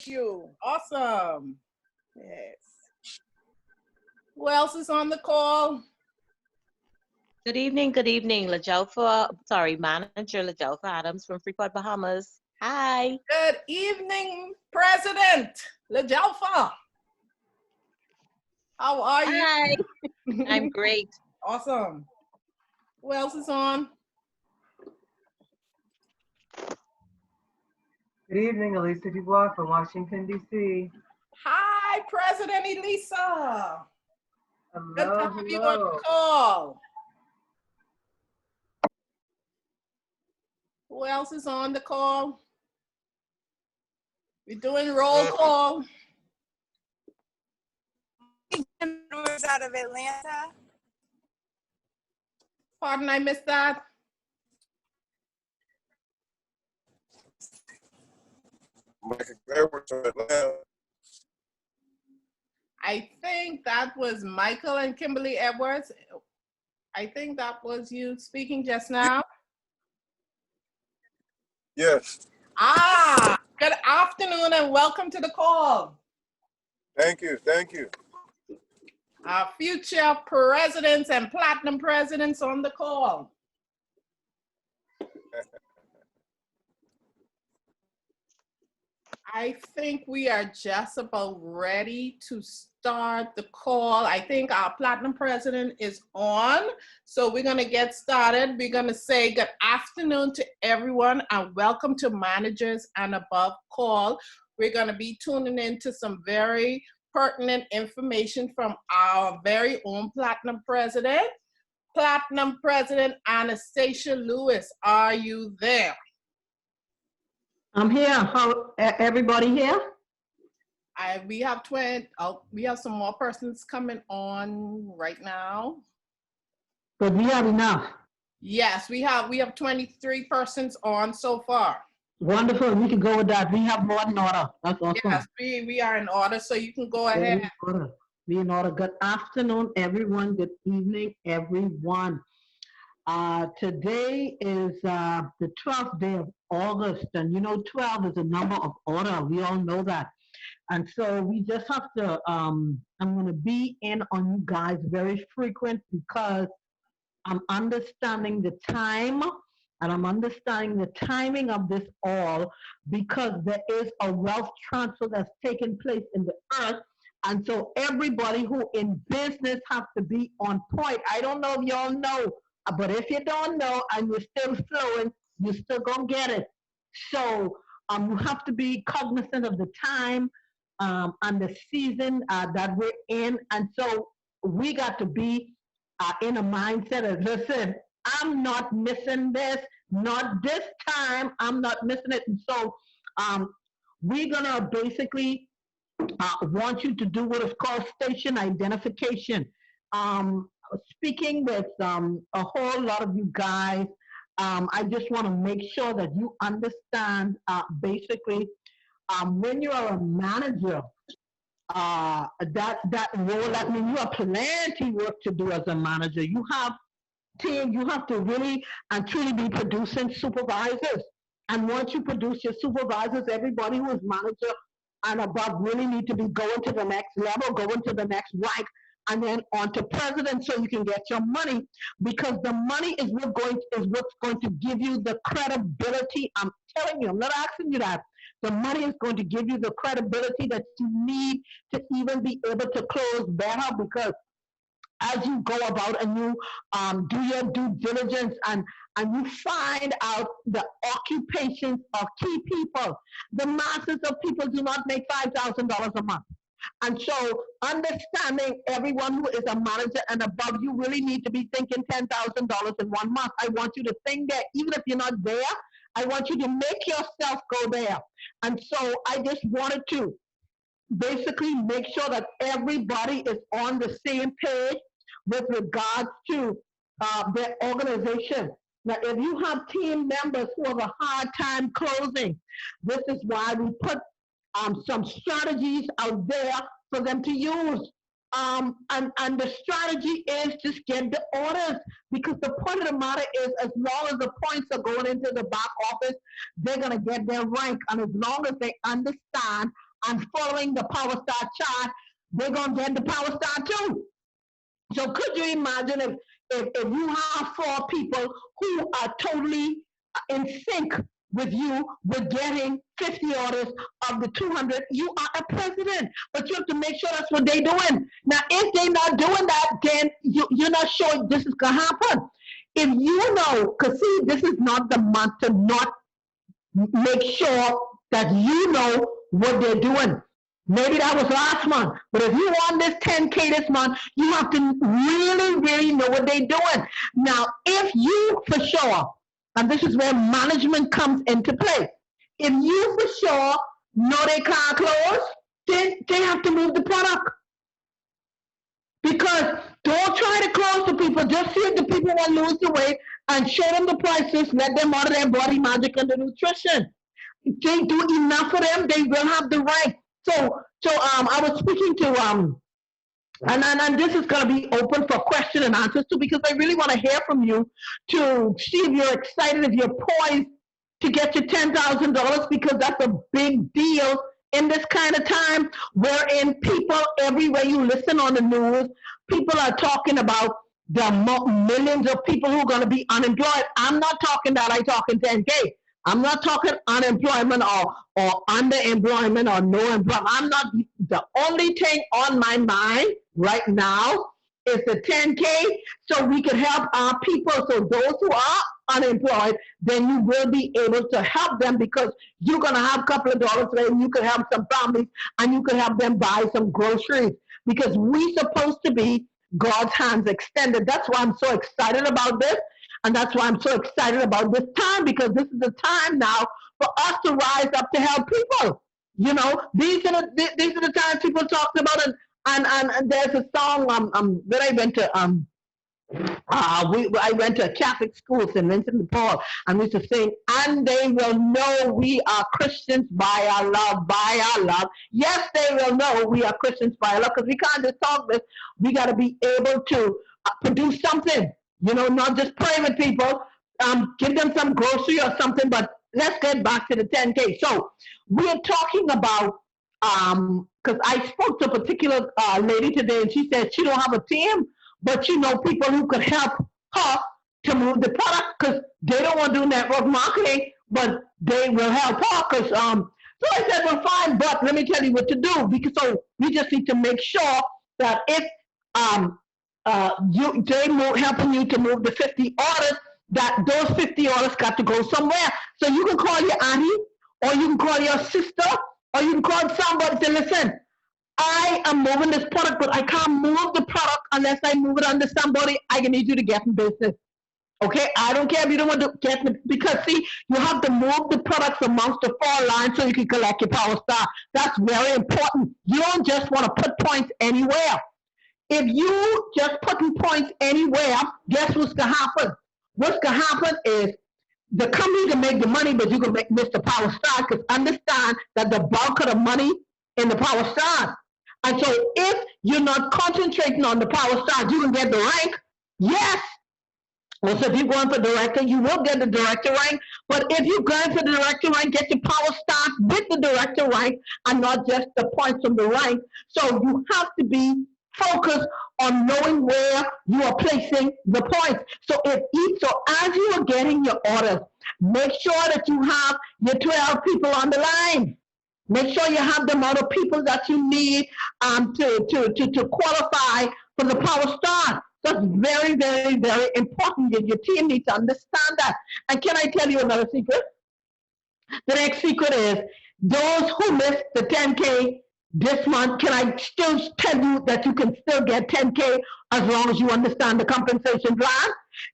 you. Awesome. Yes. Who else is on the call? Good evening, Manager Lajelfa Adams from Freeport, Bahamas. Hi. Good evening, President Lajelfa. How are you? Hi. I'm great. Awesome. Who else is on? Good evening, Elisa Dubois from Washington, D.C. Hi, President Elisa. Good to Hello, have you on the hello. call. Who else is on the call? We're doing roll call. Was out of Atlanta. Pardon, I missed that. Michael Edwards from Atlanta. I think that was Michael and Kimberly Edwards. I think that was you speaking just now. Yes. Good afternoon and welcome to the call. Thank you. Thank you. Our future presidents and platinum presidents on the call. I think we are just about ready to start the call. I think our platinum president is on. So we're going to get started. We're going to say good afternoon to everyone and welcome to Managers and Above Call. We're going to be tuning into some very pertinent information from our very own platinum president. Platinum President Anastacia Lewis, are you there? I'm here. How everybody here? We have we have some more persons coming on right now. But we have enough. Yes, we have 23 persons on so far. Wonderful. We can go with that. We have more in order. That's awesome. Yes, we are in order, so you can go ahead. We in order. Good afternoon, everyone. Good evening, everyone. Today is the 12th day of August, and you know 12 is a number of order. We all know that. And so we just have to, I'm going to be in on you guys very frequent because I'm understanding the time and I'm understanding the timing of this all because there is a wealth transfer that's taking place in the earth. And so everybody who in business have to be on point. I don't know if y'all know, but if you don't know and you're still flowing, you're still going to get it. So you have to be cognizant of the time and the season that we're in. And so we got to be in a mindset of, listen, I'm not missing this, not this time, I'm not missing it. And so we're going to basically want you to do what is called station identification. Speaking with a whole lot of you guys, I just want to make sure that you understand basically when you are a manager, that role, that means you have plenty work to do as a manager. You have team, you have to really and truly be producing supervisors. And once you produce your supervisors, everybody who is manager and above really need to be going to the next level, going to the next rank, and then on to president so you can get your money, because the money is what's going to give you the credibility. I'm telling you, I'm not asking you that. The money is going to give you the credibility that you need to even be able to close better, because as you go about and you do your due diligence and you find out the occupations of key people, the masses of people do not make $5,000 a month. And so understanding everyone who is a manager and above, you really need to be thinking $10,000 in 1 month. I want you to think that even if you're not there, I want you to make yourself go there. And so I just wanted to basically make sure that everybody is on the same page with regards to their organization. Now, if you have team members who have a hard time closing, this is why we put some strategies out there for them to use. And the strategy is just get the orders, because the point of the matter is, as long as the points are going into the back office, they're going to get their rank. And as long as they understand and following the Power Star chart, they're going to get the Power Star too. So could you imagine if you have 4 people who are totally in sync with you, with getting 50 orders of the 200, you are a president. But you have to make sure that's what they're doing. Now, if they're not doing that, then you're not sure this is going to happen. If you know, because see, this is not the month to not make sure that you know what they're doing. Maybe that was last month, but if you want this 10K this month, you have to really, really know what they're doing. Now, if you for sure, and this is where management comes into play, if you for sure know they can't close, then they have to move the product. Because don't try to close the people, just see if the people want to lose the weight and show them the prices, let them order their body magic and the nutrition. If they do enough for them, they will have the right. So I was speaking to and this is going to be open for question and answers too, because I really want to hear from you to see if you're excited, if you're poised to get your $10,000, because that's a big deal in this kind of time, wherein people everywhere you listen on the news, people are talking about the millions of people who are going to be unemployed. I'm not talking that, I'm talking 10K. I'm not talking unemployment or underemployment or no employment. I'm not, the only thing on my mind right now is the 10K, so we can help our people. So those who are unemployed, then you will be able to help them, because you're going to have a couple of dollars there, and you can help some families and you can help them buy some groceries, because we're supposed to be God's hands extended. That's why I'm so excited about this. And that's why I'm so excited about this time, because this is the time now for us to rise up to help people. You know, these are the times people talked about it. And there's a song that I went to I went to a Catholic school, St. Vincent de Paul, and we used to sing, and they will know we are Christians by our love, by our love. Yes, they will know we are Christians by our love, because we can't just talk this. We got to be able to produce something. You know, not just pray with people, give them some grocery or something, but let's get back to the 10K. So we're talking about, because I spoke to a particular lady today, and she said she don't have a team, but you know, people who could help her to move the product, because they don't want to do network marketing, but they will help her. Because so I said, well, fine, but let me tell you what to do, because so we just need to make sure that if helping you to move the 50 orders, that those 50 orders got to go somewhere. So you can call your auntie, or you can call your sister, or you can call somebody and say, listen, I am moving this product, but I can't move the product unless I move it under somebody. I need you to get in business. Okay, I don't care if you don't want to get in, because see, you have to move the products amongst the 4 lines so you can collect your Power Star. That's very important. You don't just want to put points anywhere. If you just putting points anywhere, guess what's going to happen? What's going to happen is the company can make the money, but you can miss the Power Star, because understand that the bulk of the money in the Power Star. And so if you're not concentrating on the Power Star, you can get the rank. Yes. Well, so if you're going for director, you will get the director rank. But if you're going for the director rank, get your Power Star with the director rank and not just the points from the rank. So you have to be focused on knowing where you are placing the points. So as you are getting your orders, make sure that you have your 12 people on the line. Make sure you have the amount of people that you need to qualify for the Power Star. That's very, very, very important. Your team needs to understand that. And can I tell you another secret? The next secret is those who missed the 10K this month, can I still tell you that you can still get 10K as long as you understand the compensation plan?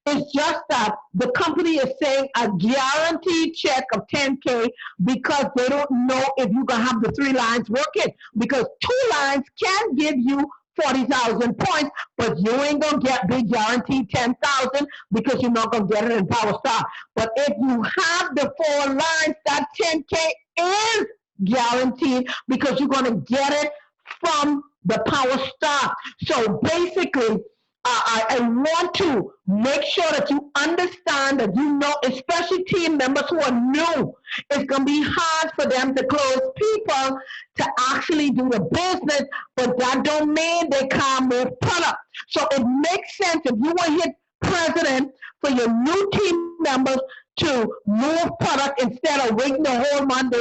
It's just that the company is saying a guaranteed check of 10K because they don't know if you're going to have the 3 lines working. Because 2 lines can give you 40,000 points, but you ain't going to be guaranteed 10,000 because you're not going to get it in Power Star. But if you have the 4 lines, that 10K is guaranteed because you're going to get it from the Power Star. So basically, I want to make sure that you understand that you know, especially team members who are new, it's going to be hard for them to close people to actually do the business, but that don't mean they can't move product. So it makes sense if you want to hit president for your new team members to move product instead of waiting the whole month.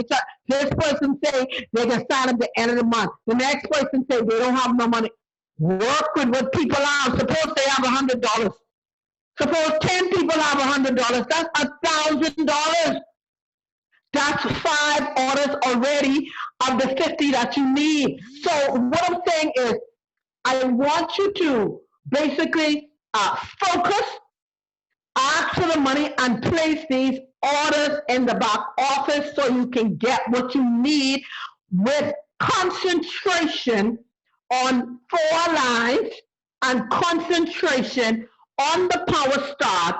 This person say they can sign at the end of the month. The next person say they don't have no money. Work with what people have. Suppose they have $100. Suppose 10 people have $100. That's $1,000. That's 5 orders already of the 50 that you need. So what I'm saying is, I want you to basically focus, ask for the money, and place these orders in the back office so you can get what you need with concentration on 4 lines and concentration on the power start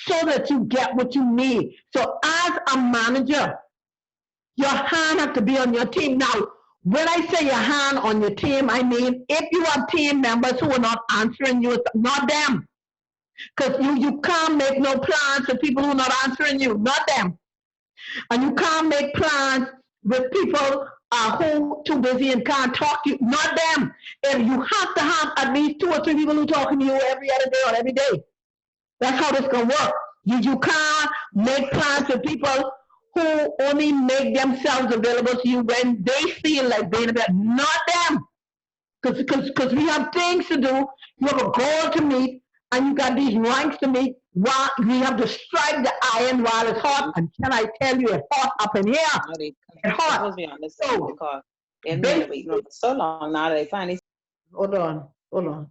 so that you get what you need. So as a manager, your hand has to be on your team. Now, when I say your hand on your team, I mean if you have team members who are not answering you, not them. Because you can't make no plans with people who are not answering you, not them. And you can't make plans with people who too busy and can't talk to you, not them. And you have to have at least 2 or 3 people who talking to you every other day or every day. That's how this gonna work. You can't make plans with people who only make themselves available to you when they feel like being available, not them. Because we have things to do, you have a goal to meet, and you got these ranks to meet. While we have to strike the iron while it's hot, and can I tell you, it's hot up in here. It's hot. So, so long now they finally. Hold on.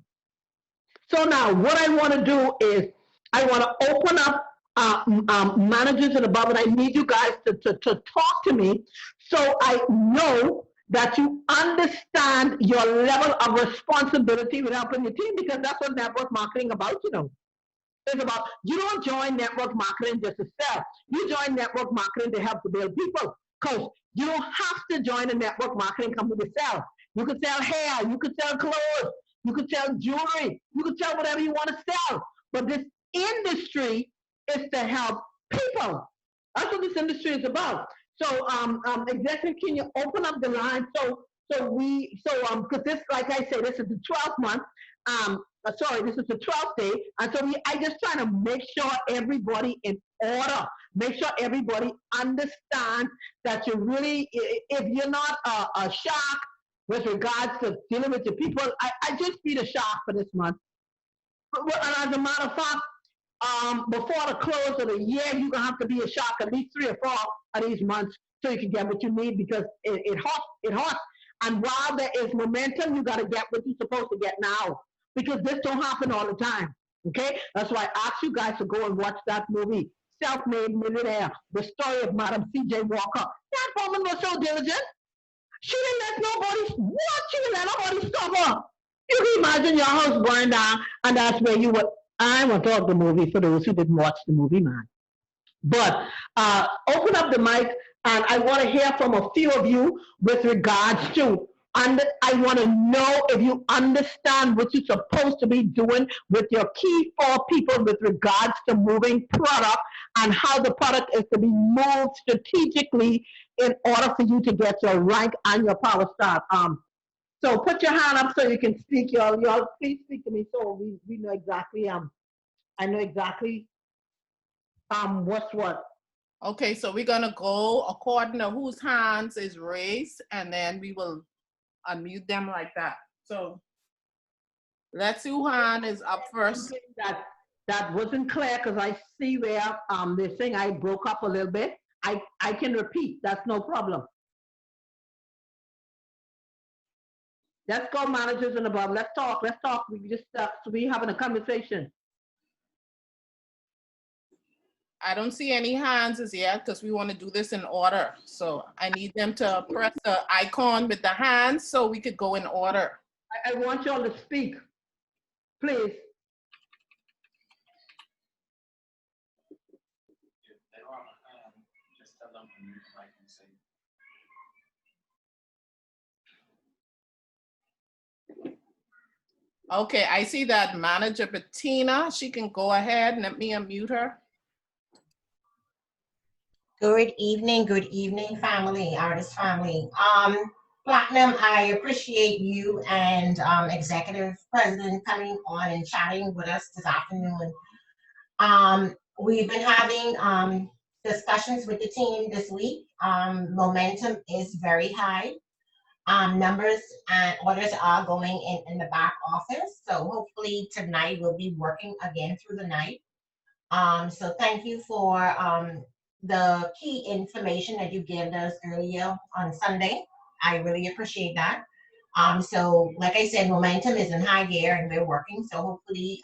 So now what I want to do is I want to open up managers and above, and I need you guys to talk to me so I know that you understand your level of responsibility with helping your team, because that's what network marketing about, you know. It's about, you don't join network marketing just to sell. You join network marketing to help to build people, because you don't have to join a network marketing company to sell. You could sell hair, you could sell clothes, you could sell jewelry, you could sell whatever you want to sell. But this industry is to help people. That's what this industry is about. So, executive, can you open up the line? Because this, like I say, this is the 12th month. This is the 12th day. And so I just trying to make sure everybody in order, make sure everybody understands that you really, if you're not a shark with regards to dealing with your people, I just be the shark for this month. And as a matter of fact, before the close of the year, you're gonna have to be a shark at least 3 or 4 of these months so you can get what you need, because it hot. And while there is momentum, you gotta get what you're supposed to get now, because this don't happen all the time. Okay, that's why I asked you guys to go and watch that movie, Self-Made Millionaire, the story of Madam C.J. Walker. That woman was so diligent. She didn't let nobody stop her. You can imagine your house burned down, and that's where you were. I want to talk the movie for those who didn't watch the movie, man. But open up the mic, and I want to hear from a few of you with regards to, and I want to know if you understand what you're supposed to be doing with your key 4 people with regards to moving product, and how the product is to be moved strategically in order for you to get your rank and your power start. So put your hand up so you can speak. Y'all please speak to me so we know exactly. I know exactly what's what. Okay, so we're gonna go according to whose hands is raised, and then we will unmute them like that. So let's see who hand is up first. That wasn't clear, because I see where they're saying I broke up a little bit. I can repeat. That's no problem. Let's go, managers and above. Let's talk. We just we having a conversation. I don't see any hands as yet, because we want to do this in order. So I need them to press the icon with the hands so we could go in order. I want y'all to speak, please. Okay, I see that Manager Bettina. She can go ahead. Let me unmute her. Good evening, family, artist family. Platinum, I appreciate you and Executive President coming on and chatting with us this afternoon. We've been having discussions with the team this week. Momentum is very high. Numbers and orders are going in the back office. So hopefully tonight we'll be working again through the night. So thank you for the key information that you gave us earlier on Sunday. I really appreciate that. So like I said, momentum is in high gear and we're working. So hopefully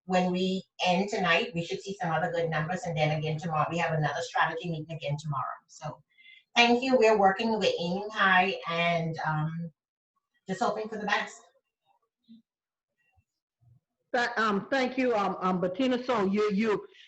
when we end tonight, we should see some other good numbers. And then again tomorrow, we have another strategy meeting again tomorrow. So thank you. We're working, we're aiming high and just hoping for the best. Thank you, Bettina. So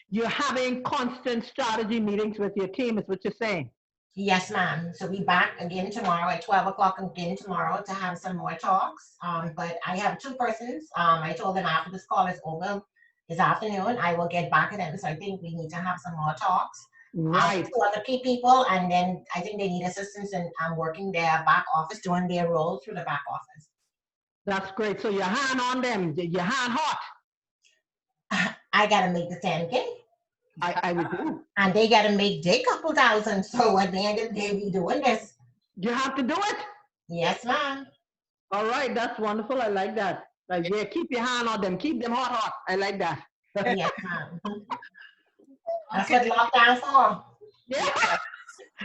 you're having constant strategy meetings with your team, is what you're saying? Yes, ma'am. So we back again tomorrow at 12 o'clock again tomorrow to have some more talks. But I have two persons. I told them after this call is over this afternoon, I will get back to them. So I think we need to have some more talks. Right. Two other key people, and then I think they need assistance in working their back office, doing their role through the back office. That's great. So your hand on them, your hand hot. I gotta make the 10K. I would do. And they gotta make their couple thousand. So at the end of the day, we doing this. You have to do it? Yes, ma'am. All right, that's wonderful. I like that. Like, yeah, keep your hand on them. Keep them hot. I like that. Yes, ma'am. That's what lockdown for. Yeah.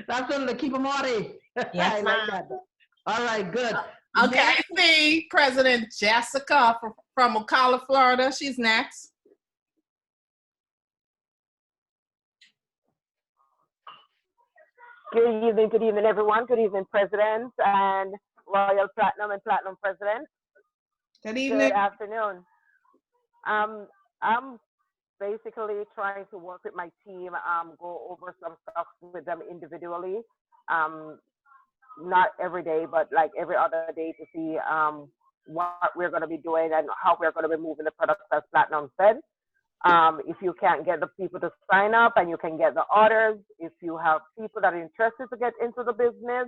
That's what to keep them haughty. Yes, I like that. All right, good. Okay, I see President Jessica from Ocala, Florida. She's next. Good evening, everyone. Good evening, President and Royal Platinum and Platinum President. Good evening. Good afternoon. I'm basically trying to work with my team, go over some stuff with them individually. Not every day, but like every other day to see what we're going to be doing and how we're going to be moving the products, as Platinum said. If you can't get the people to sign up and you can get the orders, if you have people that are interested to get into the business,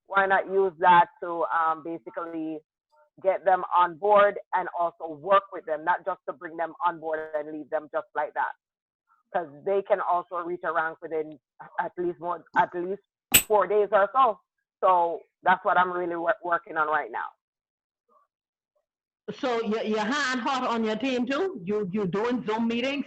why not use that to basically get them on board and also work with them, not just to bring them on board and leave them just like that. Because they can also reach a rank within at least 4 days or so. So that's what I'm really working on right now. So your hand hot on your team too? You doing Zoom meetings?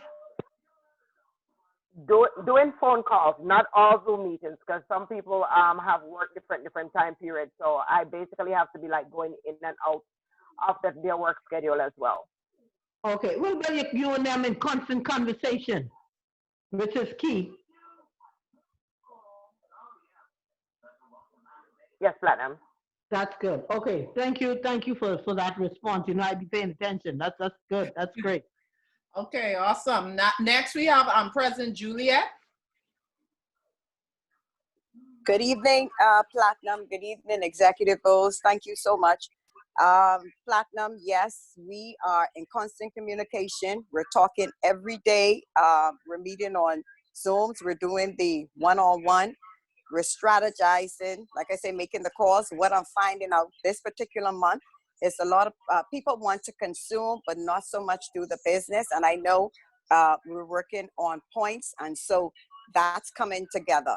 Doing phone calls, not all Zoom meetings, because some people have work different time periods. So I basically have to be like going in and out of their work schedule as well. Okay, well, you and them in constant conversation, which is key. Yes, Platinum. That's good. Okay, thank you for that response. You know, I'd be paying attention. That's good. That's great. Okay, awesome. Next we have President Juliet. Good evening, Platinum. Good evening, Executive Boss. Thank you so much. Platinum, yes, we are in constant communication. We're talking every day. We're meeting on Zooms. We're doing the one-on-one. We're strategizing, like I say, making the calls. What I'm finding out this particular month is a lot of people want to consume, but not so much do the business. And I know we're working on points. And so that's coming together.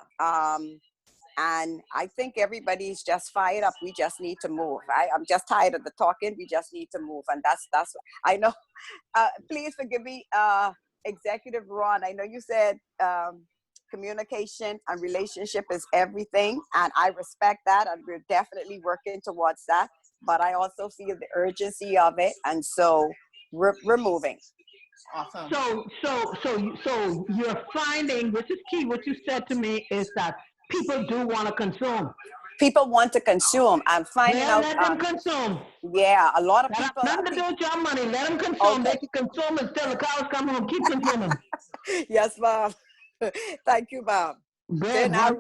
And I think everybody's just fired up. We just need to move. I'm just tired of the talking. We just need to move. And that's I know. Please forgive me, Executive Ron. I know you said communication and relationship is everything. And I respect that. And we're definitely working towards that. But I also feel the urgency of it. And so we're moving. Awesome. So you're finding, which is key, what you said to me is that people do want to consume. People want to consume. I'm finding out. Let them consume. Yeah, a lot of that people. Nothing to do with your money. Let them consume. Okay. They can consume until the cows come home. Keep consuming. Yes, Mom. Thank you, Mom. They're now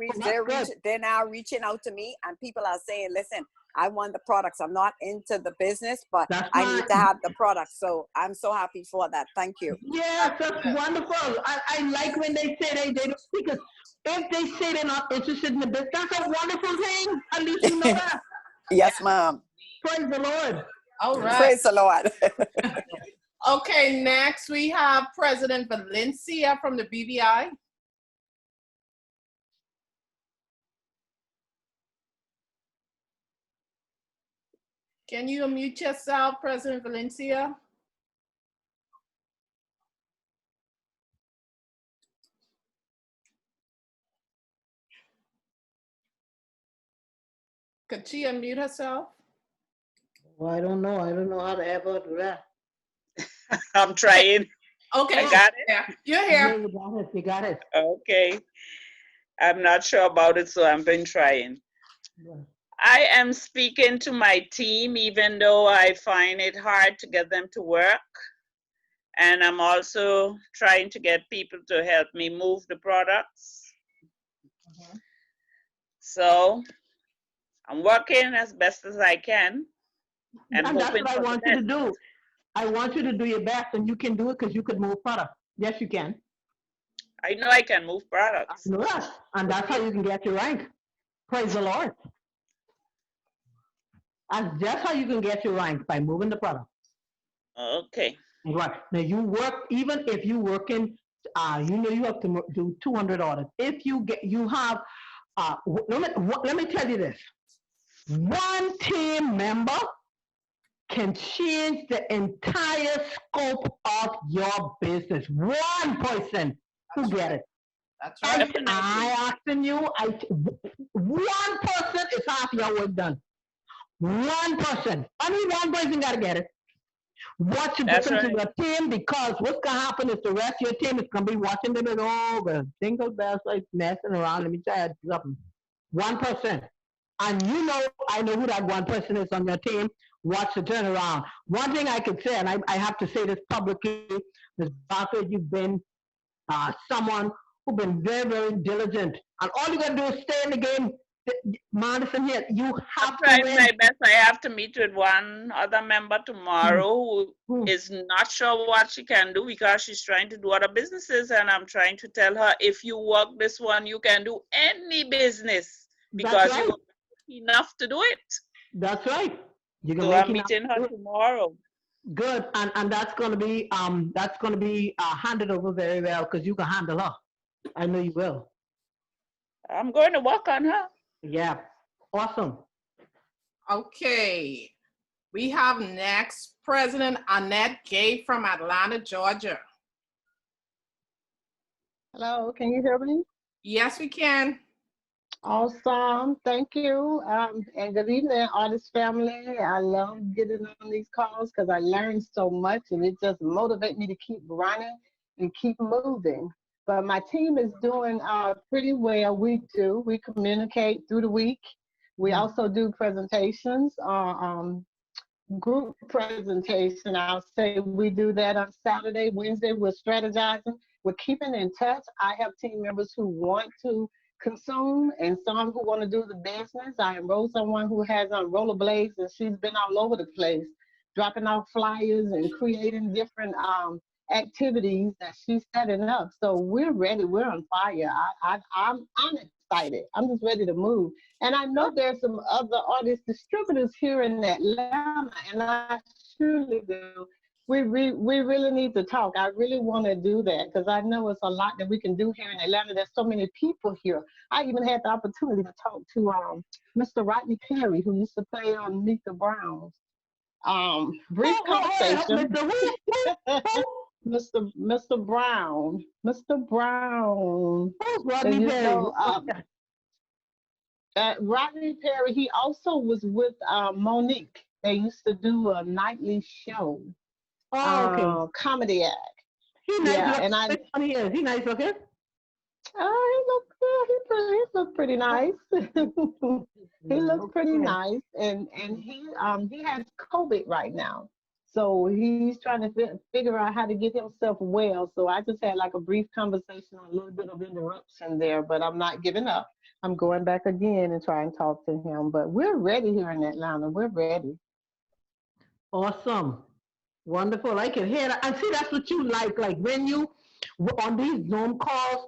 reaching out to me, and people are saying, listen, I want the products. I'm not into the business, but That's I need to fine. have the products. So I'm so happy for that. Thank you. Yes, that's wonderful. I like when they say they don't, because if they say they're not interested in the business, that's a wonderful thing. At least you know that. Yes, ma'am. Praise the Lord. All right. Praise the Lord. Okay, next we have President Valencia from the BVI. Can you unmute yourself, President Valencia? Could she unmute herself? Well, I don't know. I don't know how to ever do that. I'm trying. Okay, I got it. yeah, you're Yeah, here. you got it. You got it. Okay. I'm not sure about it, so I've been trying. I am speaking to my team, even though I find it hard to get them to work. And I'm also trying to get people to help me move the products. So I'm working as best as I can. And that's hoping what I for the want you to best. do. I want you to do your best, and you can do it because you could move product. Yes, you can. I know I can move products. You know that. And that's how you can get your rank. Praise the Lord. And that's how you can get your rank, by moving the product. Okay. Right. Now you work, even if you working, you know you have to do 200 orders. If you get, you have, let me tell you this. One team member can change the entire scope of your business. One person who get it. That's right. I asking you, one person is half your work done. One person. Only one person got to get it. What's the difference in your team? Because what's going to happen is the rest of your team is going to be watching them and the single bells like messing around. Let me tell you something. 1%. And you know, I know who that one person is on your team. Watch the turnaround. One thing I could say, and I have to say this publicly, Ms. Barker, you've been someone who's been very, very diligent. And all you got to do is stay in the game. Madison here, you have to trying win. my best. I have to meet with one other member tomorrow who is not sure what she can do because she's trying to do other businesses, and I'm trying to tell her, if you work this one, you can do any business because That's right. you work enough to do it. That's right. You can So make I'm meeting her tomorrow. Good, and that's gonna be handed over very well because you can handle her. I know you will. I'm going to work on her. Yeah, awesome. Okay, we have next President Annette Gay from Atlanta, Georgia. Hello, can you hear me? Yes, we can. Awesome, thank you. And good evening, Ardyss family. I love getting on these calls because I learn so much and it just motivates me to keep running and keep moving. But my team is doing pretty well. We communicate through the week. We also do presentations, group presentation. I'll say we do that on Saturday, Wednesday. We're strategizing. We're keeping in touch. I have team members who want to consume and some who want to do the business. I enrolled someone who has on rollerblades and she's been all over the place, dropping off flyers and creating different activities that she's setting up. So we're ready. We're on fire. I'm excited. I'm just ready to move. And I know there's some other Ardyss distributors here in Atlanta, and I surely do. We really need to talk. I really want to do that because I know it's a lot that we can do here in Atlanta. There's so many people here. I even had the opportunity to talk to Mr. Rodney Perry, who used to play on Meet the Browns. Brief conversation. Mr. Brown. Mr. Brown. Who's Rodney Perry? Rodney Perry, he also was with Monique. They used to do a nightly show. Oh, okay. Comedy act. He nice. Yeah, and I. He nice looking. He looked pretty nice. He looks pretty nice, and he has COVID right now, so he's trying to figure out how to get himself well. So I just had like a brief conversation, a little bit of interruption there, but I'm not giving up. I'm going back again and try and talk to him. But we're ready here in Atlanta. We're ready. Awesome. Wonderful. I can hear that. And see, that's what you like when you on these Zoom calls,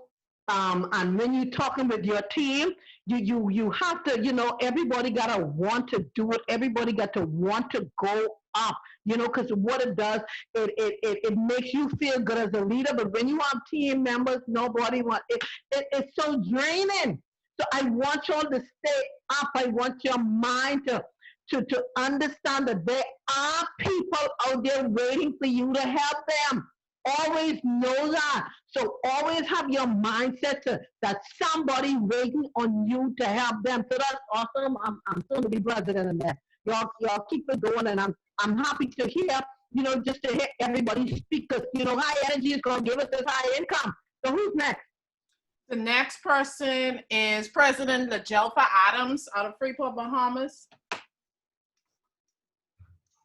and when you're talking with your team, you have to, everybody gotta want to do it. Everybody got to want to go up, because what it does, it makes you feel good as a leader. But when you have team members, nobody wants it. It's so draining. So I want y'all to stay up. I want your mind to understand that there are people out there waiting for you to help them. Always know that. So always have your mindset that somebody waiting on you to help them. So that's awesome. I'm soon to be president of that. Y'all keep it going, and I'm happy to hear, just to hear everybody speak, because high energy is gonna give us this high income. So who's next? The next person is President Lajelfa Adams out of Freeport, Bahamas.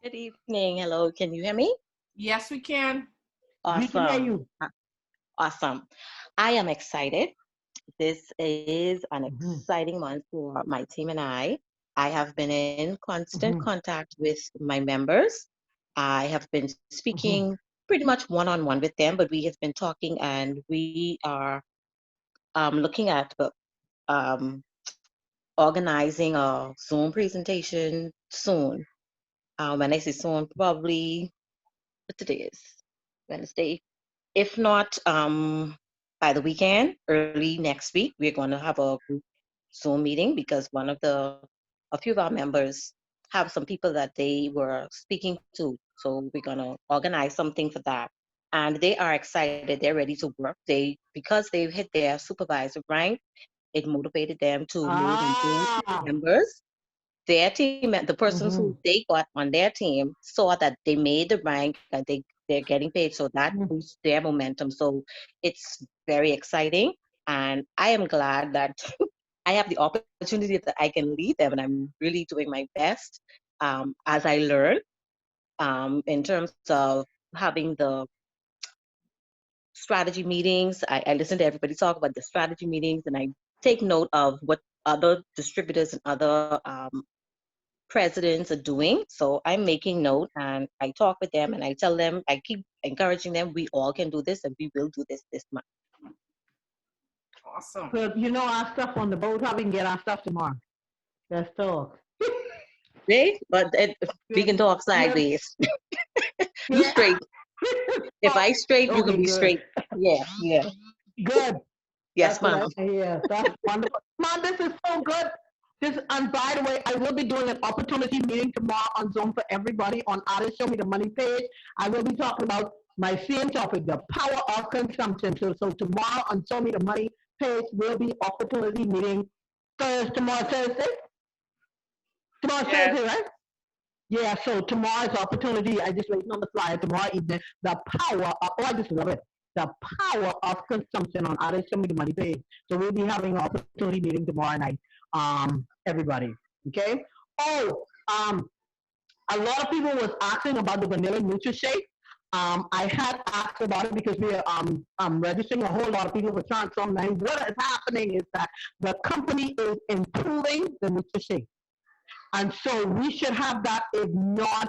Good evening. Hello, can you hear me? Yes, we can. Awesome. We can hear you. Awesome. I am excited. This is an exciting month for my team and I. I have been in constant contact with my members. I have been speaking pretty much one-on-one with them, but we have been talking, and we are looking at organizing a Zoom presentation soon. When I say soon, probably what today is? Wednesday. If not, by the weekend, early next week, we're going to have a group Zoom meeting, because a few of our members have some people that they were speaking to. So we're going to organize something for that. And they are excited. They're ready to work. Because they've hit their supervisor rank, it motivated them to move and join members. Their team, the persons who they got on their team, saw that they made the rank and they're getting paid, so that boosts their momentum. So it's very exciting, and I am glad that I have the opportunity that I can lead them, and I'm really doing my best as I learn in terms of having the strategy meetings. I listen to everybody talk about the strategy meetings, and I take note of what other distributors and other presidents are doing. So I'm making note, and I talk with them, and I tell them, I keep encouraging them, we all can do this, and we will do this month. Awesome. But our stuff on the boat, how we can get our stuff tomorrow. Let's talk. But we can talk sideways. You straight. If I straight, you can be good. straight. Yeah. Good. Yes, ma'am. Yeah, that's wonderful. Mom, this is so good. And by the way, I will be doing an opportunity meeting tomorrow on Zoom for everybody on Ardyss Show Me the Money page. I will be talking about my same topic, the power of consumption. So tomorrow on Show Me the Money page will be opportunity meeting tomorrow Thursday. Thursday, right? Yeah, so tomorrow's opportunity, I just waiting on the flyer tomorrow evening, the power of, I just love it, the power of consumption on Ardyss Show Me the Money page. So we'll be having an opportunity meeting tomorrow night, everybody, okay? A lot of people was asking about the vanilla NutriShake. I had asked about it because we are registering a whole lot of people for Transform 9. What is happening is that the company is improving the NutriShake. And so we should have that, if not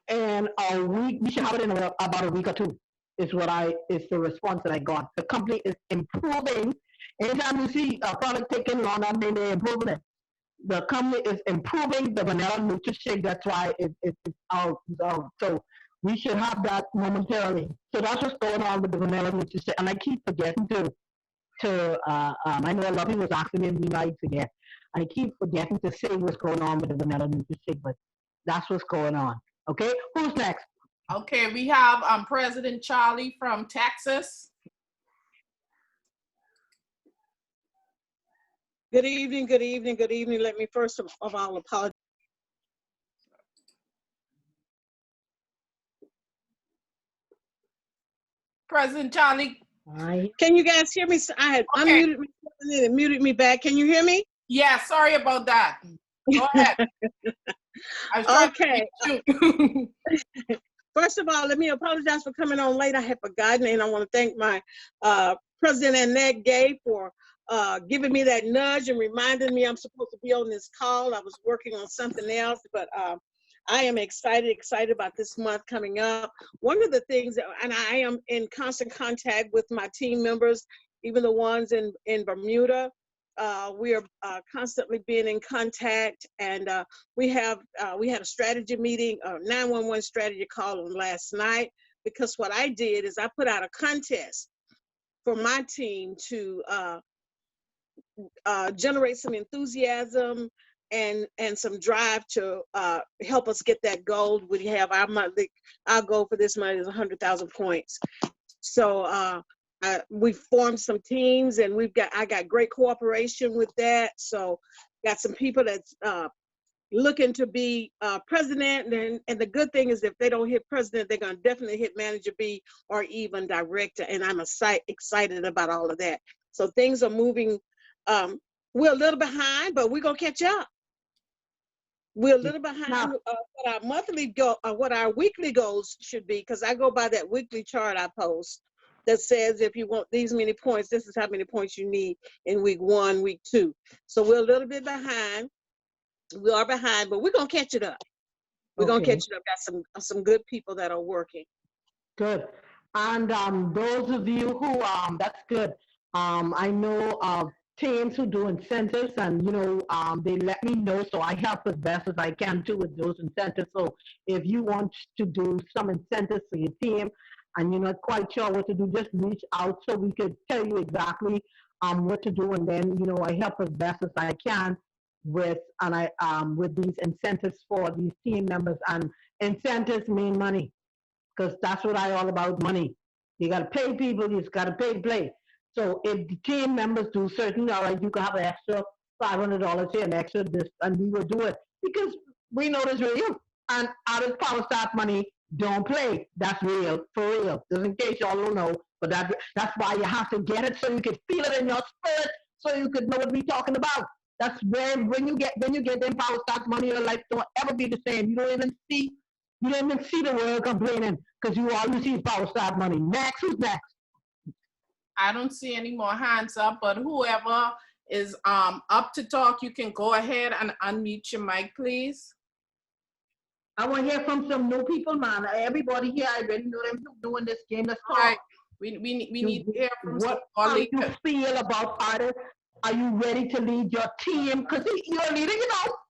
in a week, we should have it in about a week or two, is the response that I got. The company is improving. Anytime you see a product taking longer, they're improving it. The company is improving the vanilla NutriShake. That's why it's out. So we should have that momentarily. So that's what's going on with the vanilla NutriShake. And I keep forgetting I know a lot of people was asking me, and we might forget. I keep forgetting to say what's going on with the vanilla NutriShake, but that's what's going on. Okay, who's next? Okay, we have President Charlie from Texas. Good evening, good evening, good evening. Let me first of all apologize. President Charlie. Can you guys hear me? I had unmuted me and muted me back. Can you hear me? Yeah, sorry about that. Go ahead. Okay. First of all, let me apologize for coming on late. I had forgotten, and I want to thank my President-elect Gay for giving me that nudge and reminding me I'm supposed to be on this call. I was working on something else, but I am excited about this month coming up. One of the things, and I am in constant contact with my team members, even the ones in Bermuda. We are constantly being in contact, and we had a strategy meeting, a 911 strategy call on last night, because what I did is I put out a contest for my team to generate some enthusiasm and some drive to help us get that goal. We have our goal for this month is 100,000 points. So we formed some teams, and I got great cooperation with that. So got some people that's looking to be president, and the good thing is if they don't hit president, they're gonna definitely hit manager B or even director, and I'm excited about all of that. So things are moving. We're a little behind, but we're gonna catch up. We're a little behind what our monthly goal, what our weekly goals should be, because I go by that weekly chart I post that says if you want these many points, this is how many points you need in week 1, week 2. So we're a little bit behind. We are behind, but we're gonna catch it up. We're gonna catch it up. Got some good people that are working. Good. And those of you who, that's good. I know teams who do incentives, and they let me know, so I help as best as I can too with those incentives. So if you want to do some incentives for your team and you're not quite sure what to do, just reach out so we could tell you exactly what to do, and then I help as best as I can with these incentives for these team members. And incentives mean money, because that's what I all about, money. You got to pay people, you just got to pay to play. So if the team members do certain, all right, you can have an extra $500 here, an extra this, and we will do it because we know it's real. And Ardyss Power Staff money don't play. That's real, for real. Just in case y'all don't know, but that's why you have to get it so you can feel it in your spirit, so you could know what we're talking about. That's when you get them Power Staff money, your life don't ever be the same. You don't even see the world complaining, because all you see is Power Staff money. Next, who's next? I don't see any more hands up, but whoever is up to talk, you can go ahead and unmute your mic, please. I want to hear from some new people, man. Everybody here, I already know them doing this game. Let's talk. Right. We need to hear from some how leaders. you feel about Ardyss? Are you ready to lead your team? Because you're a leader,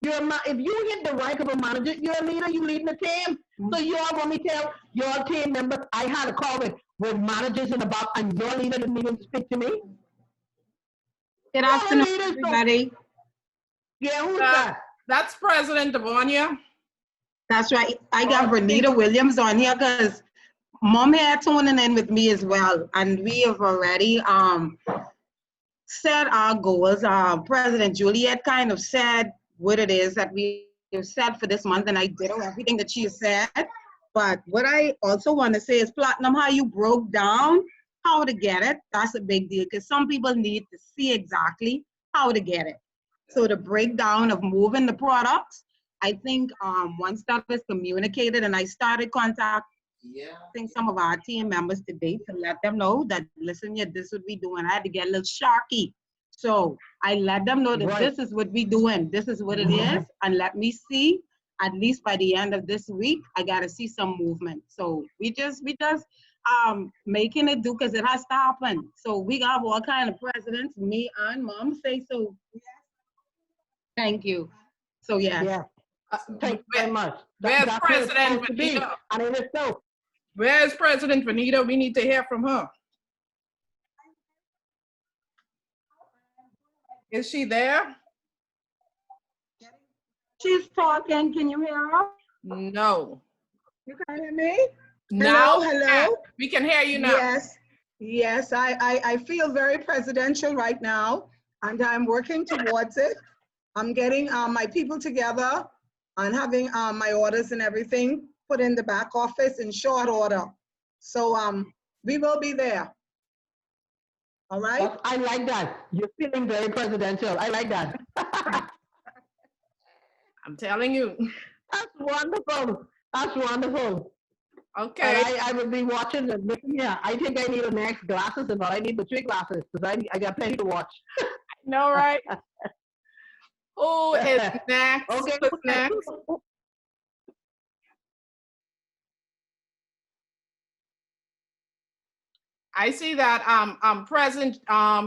if you hit the rank of a manager, you're a leader, you leading the team. So you all want me to tell your team members, I had a call with managers and your leader didn't even speak to me? Good afternoon, everybody. Yeah, who's that? That's President Devonia. That's right. I got Renita Williams on here because Mom here tuning in with me as well. And we have already set our goals. President Juliet kind of said what it is that we have said for this month, and I did everything that she said. But what I also want to say is, Platinum, how you broke down how to get it, that's a big deal, because some people need to see exactly how to get it. So the breakdown of moving the products, I think once that is communicated, and I started contacting some of our team members today to let them know that, listen, yeah, this is what we doing. I had to get a little sharky. So I let them know that this is what we doing, this is what it is, and let me see, at least by the end of this week, I gotta see some movement. So we just making it do, because it has to happen. So we got all kind of presidents, me and Mom say so. Thank you. So yes. Thank you very much. Where's President Vanita? And it is so. Where's President Vanita? We need to hear from her. Is she there? She's talking. Can you hear her? No. You can hear me? Now, hello. We can hear you now. Yes. I feel very presidential right now, and I'm working towards it. I'm getting my people together and having my orders and everything put in the back office in short order. So we will be there. All right? I like that. You're feeling very presidential. I like that. I'm telling you. That's wonderful. That's wonderful. Okay. And I will be watching and looking here. I think I need a next glasses, but I need the 3 glasses because I got plenty to watch. No, right? Who is next? Okay. Who's next? I see that President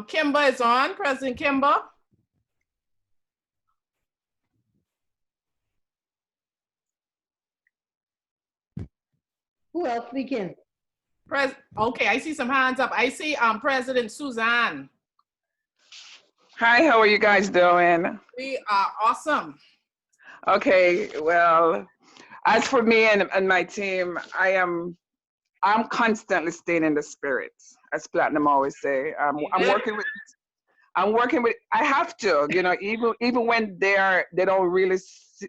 Kimber is on. President Kimber. Who else speaking? Okay, I see some hands up. I see President Suzanne. Hi, how are you guys doing? We are awesome. Okay, well, as for me and my team, I'm constantly staying in the spirit, as Platinum always say. I'm working with. I have to, even when they don't really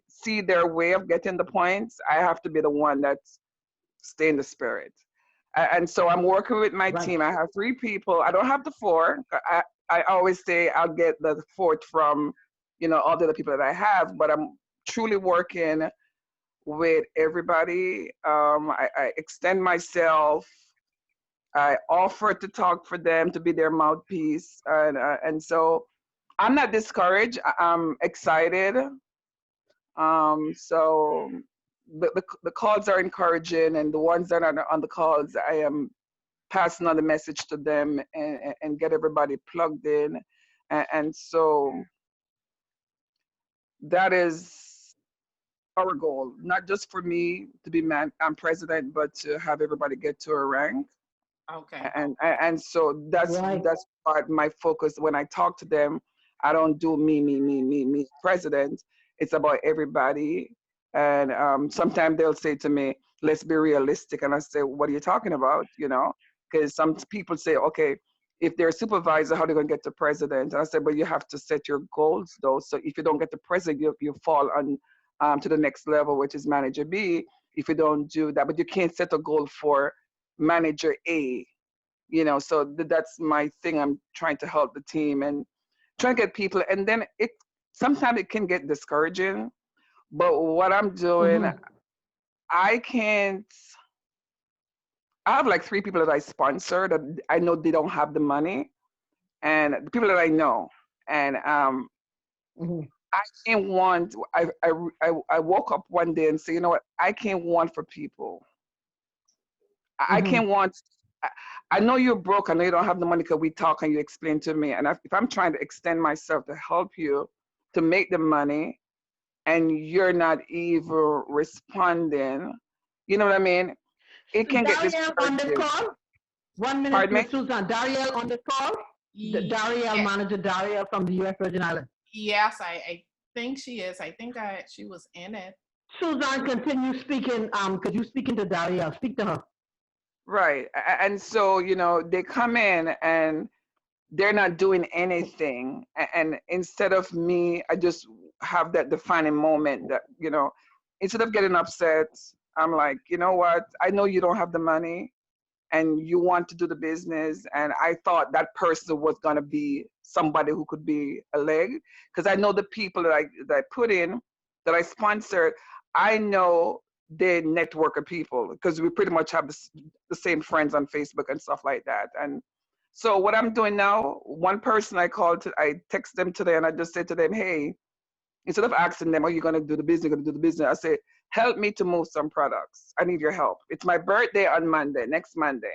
see their way of getting the points, I have to be the one that's stay in the spirit. And so I'm working with my team. I have 3 people. I don't have the 4. I always say I'll get the 4th from, all the other people that I have, but I'm truly working with everybody. I extend myself. I offer to talk for them, to be their mouthpiece. And so I'm not discouraged. I'm excited. So the calls are encouraging, and the ones that are on the calls, I am passing on the message to them and get everybody plugged in. And so that is our goal, not just for me to be president, but to have everybody get to a rank. Okay. And so that's part my focus. When I talk to them, I don't do me, president. It's about everybody. And sometimes they'll say to me, let's be realistic. And I say, what are you talking about? Because some people say, okay, if they're a supervisor, how are they going to get to president? And I said, but you have to set your goals, though. So if you don't get to president, you fall on to the next level, which is manager B, if you don't do that. But you can't set a goal for manager A, so that's my thing. I'm trying to help the team and trying to get people. And then sometimes it can get discouraging. But what I'm doing, I have like 3 people that I sponsor that I know they don't have the money, and the people that I know. And I can't want, I woke up one day and say, you know what, I can't want for people. I can't want, I know you're broke, I know you don't have the money because we talk and you explain to me. And if I'm trying to extend myself to help you to make the money and you're not even responding, you know what I mean? It can get Dariel on the call? 1 minute, Pardon me? Ms. Susan. Dariel on the call? Dariel, Manager Dariel from the U.S. Virgin Islands. Yes, I think she is. I think she was in it. Susan, continue speaking, because you're speaking to Dariel. Speak to her. Right. And so, they come in and they're not doing anything. And instead of me, I just have that defining moment that, instead of getting upset, I'm like, you know what? I know you don't have the money and you want to do the business. And I thought that person was going to be somebody who could be a leg. Because I know the people that I put in, that I sponsored, I know they network of people because we pretty much have the same friends on Facebook and stuff like that. And so what I'm doing now, one person I text them today and I just said to them, hey, instead of asking them, are you going to do the business? I say, help me to move some products. I need your help. It's my birthday on Monday, next Monday.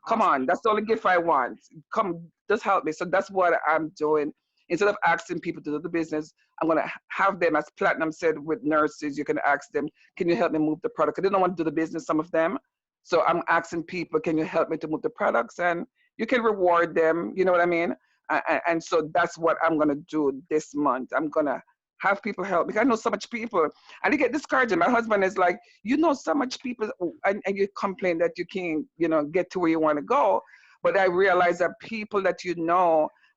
Come on, that's the only gift I want. Come, just help me. So that's what I'm doing. Instead of asking people to do the business, I'm going to have them, as Platinum said, with nurses, you can ask them, can you help me move the product? They don't want to do the business, some of them. So I'm asking people, can you help me to move the products? And you can reward them, you know what I mean? And so that's what I'm going to do this month. I'm going to have people help, because I know so much people, and they get discouraged. My husband is like, so much people, and you complain that you can't, get to where you want to go. But I realize that people that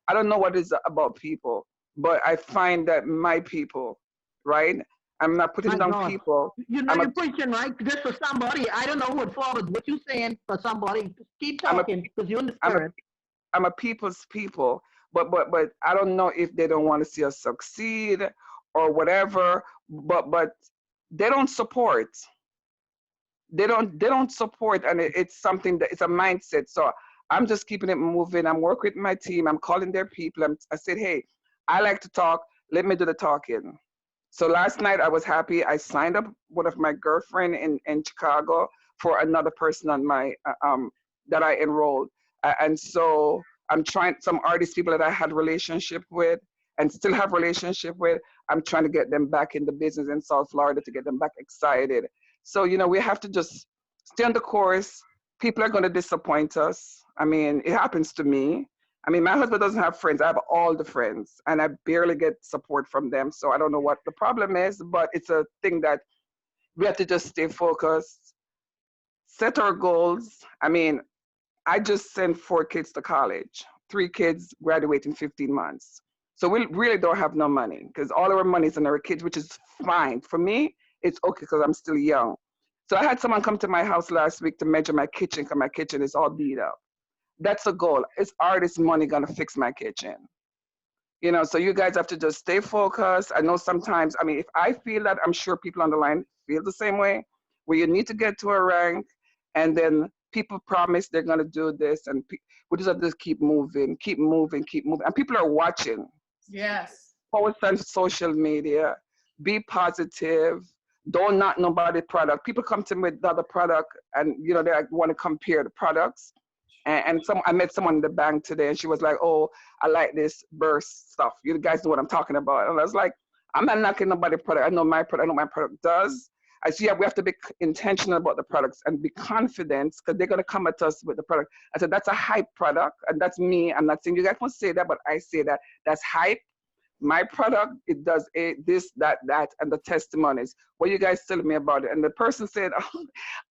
I don't know what it is about people, but I find that my people, right? I'm not putting down people. You're preaching, right? Just for somebody. I don't know who it for, but what you're saying for somebody. Keep talking, because you're in the spirit. I'm a people's people, but I don't know if they don't want to see us succeed or whatever, but they don't support. they don't support, and it's something that it's a mindset. So I'm just keeping it moving. I'm working with my team. I'm calling their people. I said, hey, I like to talk. Let me do the talking. So last night I was happy. I signed up one of my girlfriend in Chicago for another person on my that I enrolled, and so I'm trying some artist people that I had relationship with and still have relationship with. I'm trying to get them back in the business in South Florida to get them back excited. So we have to just stay on the course. People are going to disappoint us. I mean, it happens to me. I mean, my husband doesn't have friends. I have all the friends, and I barely get support from them. So I don't know what the problem is, but it's a thing that we have to just stay focused, set our goals. I mean, I just sent 4 kids to college, 3 kids graduate in 15 months. So we really don't have no money because all our money is on our kids, which is fine. For me, it's okay because I'm still young. So I had someone come to my house last week to measure my kitchen because my kitchen is all beat up. That's a goal. Is Ardyss money gonna fix my kitchen? So you guys have to just stay focused. I know sometimes, I mean, if I feel that, I'm sure people on the line feel the same way, where you need to get to a rank, and then people promise they're gonna do this, and we just have to keep moving, keep moving, keep moving. And people are watching. Yes. Post on social media. Be positive. Don't knock nobody's product. People come to me with the other product, and they want to compare the products. And I met someone in the bank today, and she was like, "Oh, I like this burst stuff. You guys know what I'm talking about." And I was like, "I'm not knocking nobody's product. I know my product. I know what my product does." I see. We have to be intentional about the products and be confident because they're gonna come at us with the product. I said that's a hype product, and that's me. I'm not saying you guys must say that, but I say that that's hype. My product, it does this, that, and the testimonies. What you guys telling me about it? And the person said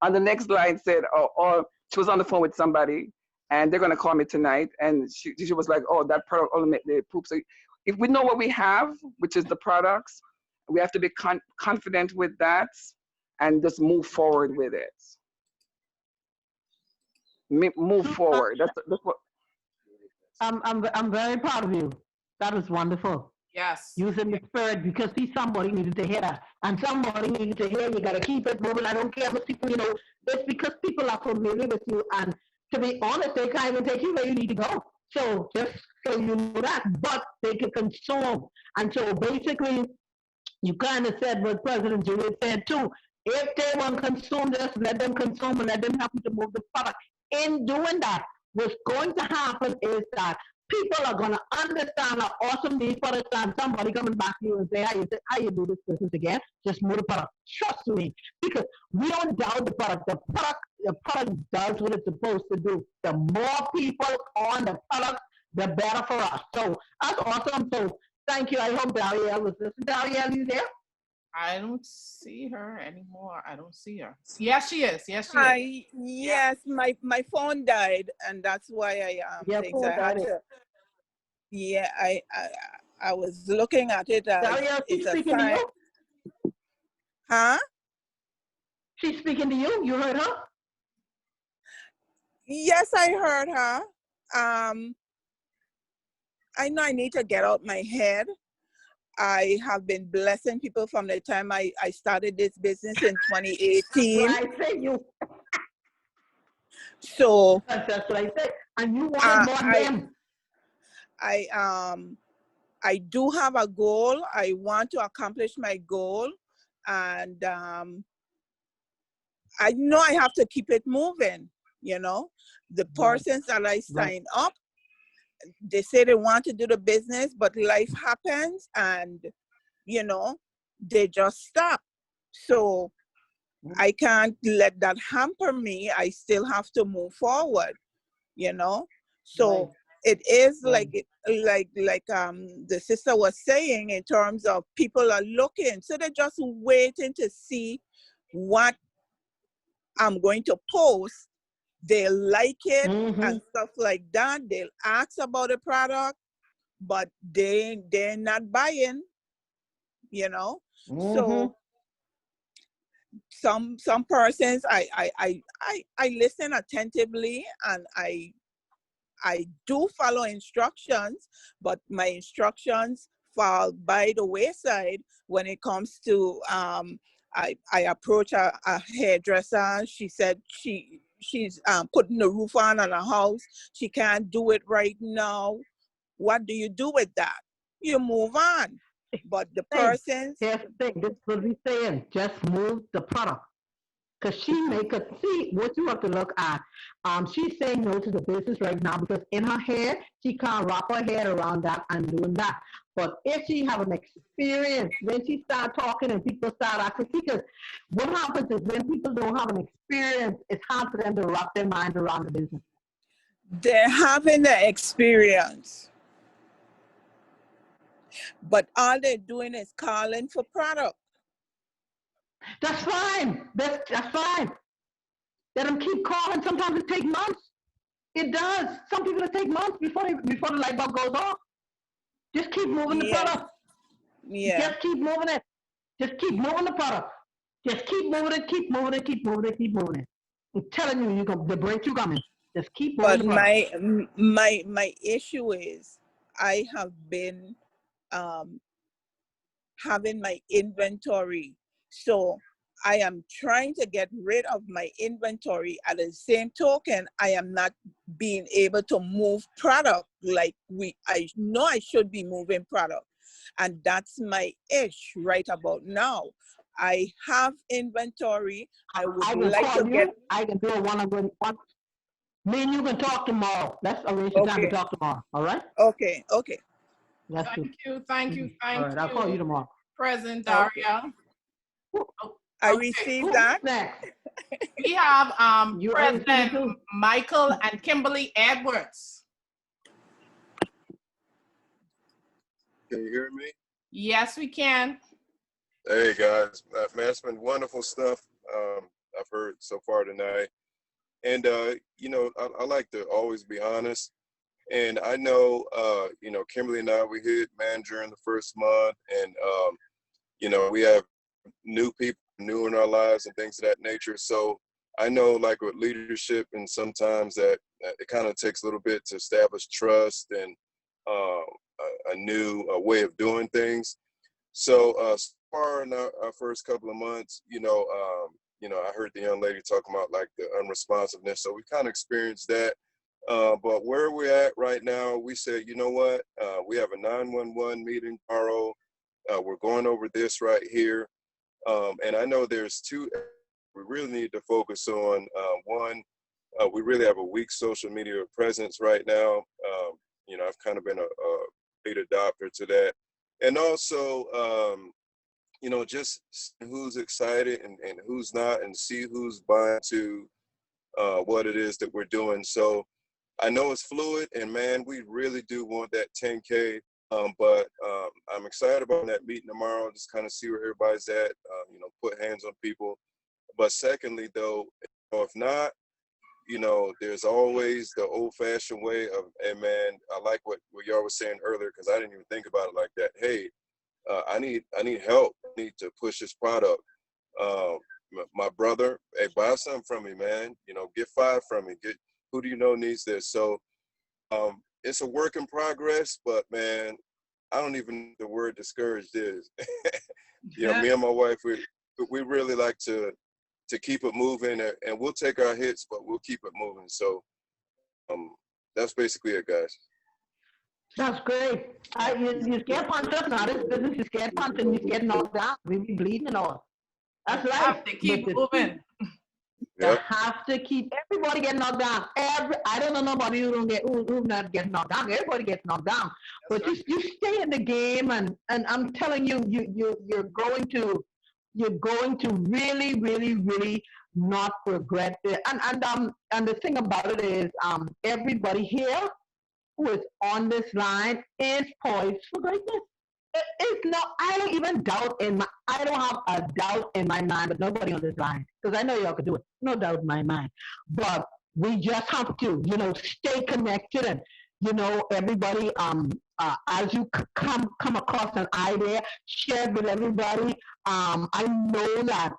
on the next line said, oh, she was on the phone with somebody, and they're gonna call me tonight. And she was like, oh, that product only make the poop. So if we know what we have, which is the products, we have to be confident with that and just move forward with it. Move forward. That's what. I'm very proud of you. That is wonderful. Yes. Using the spirit, because see, somebody needed to hear that, and somebody needed to hear you gotta keep it moving. I don't care what people, it's because people are familiar with you, and to be honest, they can't even take you where you need to go. So just so you know that, but they can consume. And so basically, you kind of said what President Juliet said too. If they want to consume this, let them consume and let them help you to move the product. In doing that, what's going to happen is that people are going to understand how awesome these products are, and somebody coming back to you and say, how you do this business again? Just move the product. Trust me, because we don't doubt the product. The product does what it's supposed to do. The more people on the product, the better for us. So that's awesome. So thank you. I hope Darielle was listening. Darielle, you there? I don't see her anymore. I don't see her. Yes, she is. Yes, she is. Hi. Yes, my phone died, and that's why I things I had to. Yeah, I was looking at it as Darielle, it's she's a speaking sign. to you? Huh? She's speaking to you. You heard her? Yes, I heard her. I know I need to get out my head. I have been blessing people from the time I started this business in 2018. Well, I say you. So that's what I said. And you wanted more than I do have a goal. I want to accomplish my goal, and I know I have to keep it moving. The persons that I sign up, they say they want to do the business, but life happens, and they just stop. So I can't let that hamper me. I still have to move forward. So it is like the sister was saying, in terms of people are looking, so they're just waiting to see what I'm going to post. They'll like it and stuff like that. They'll ask about the product, but they're not buying, So some persons I listen attentively, and I do follow instructions, but my instructions fall by the wayside when it comes to I approached a hairdresser. She said she's putting the roof on a house. She can't do it right now. What do you do with that? You move on. But the persons. Here's the thing. This is what we're saying. Just move the product. Because she make a, see, what you have to look at. She's saying no to the business right now because in her head, she can't wrap her head around that and doing that. But if she have an experience, when she start talking and people start asking, because what happens is when people don't have an experience, it's hard for them to wrap their mind around the business. They're having the experience. But all they're doing is calling for product. That's fine. That's fine. Let them keep calling. Sometimes it takes months. It does. Some people it take months before the light bulb goes off. Just keep moving the product. Yeah. Just keep moving it. Just keep moving the product. Just keep moving it. Keep moving it. Keep moving it. Keep moving it. I'm telling you, the breakthrough coming. Just keep moving But the product. my issue is I have been having my inventory. So I am trying to get rid of my inventory. At the same token, I am not being able to move product like I know I should be moving product. And that's my ish right about now. I have inventory. I would like to get. I can do a one-on-one. Me and you can talk tomorrow. Let's arrange the time to talk tomorrow. All right? Okay. Thank you. All right, I'll call you tomorrow. President Daria. I received that. We have President Michael and Kimberly Edwards. Can you hear me? Yes, we can. Hey guys, man, it's been wonderful stuff I've heard so far tonight. And I like to always be honest. And I know Kimberly and I, we hit manager in the first month, and we have new people new in our lives and things of that nature. So I know, like with leadership, and sometimes that it kind of takes a little bit to establish trust and a new way of doing things. So so far in our first couple of months, I heard the young lady talking about like the unresponsiveness. So we kind of experienced that. But where we're at right now, we said, you know what, we have a 911 meeting tomorrow. We're going over this right here. And I know there's two we really need to focus on. One, we really have a weak social media presence right now. I've kind of been a late adopter to that. And also, just who's excited and who's not, and see who's buying to what it is that we're doing. So I know it's fluid, and man, we really do want that 10K. But I'm excited about that meeting tomorrow, just kind of see where everybody's at, put hands on people. But secondly, though, if not, there's always the old-fashioned way of, hey, man, I like what y'all was saying earlier, because I didn't even think about it like that. Hey, I need help. I need to push this product. My brother, hey, buy something from me, man. Get 5 from me. Who do you know needs this? So it's a work in progress, but man, I don't even know what the word discouraged is. Me and my wife, we really like to keep it moving, and we'll take our hits, but we'll keep it moving. So that's basically it, guys. That's great. You scared punch us now. This business, you scared punch and you get knocked down. We be bleeding and all. That's life. Have to keep moving. You have to keep everybody getting knocked down. I don't know nobody who not get knocked down. Everybody gets knocked down. But you stay in the game, and I'm telling you, you're going to really, really, really not regret it. And the thing about it is, everybody here who is on this line is poised for greatness. It's no, I don't even doubt I don't have a doubt in my mind, but nobody on this line, because I know y'all could do it. No doubt in my mind. But we just have to, stay connected, and, everybody, as you come across an idea, share it with everybody. I know that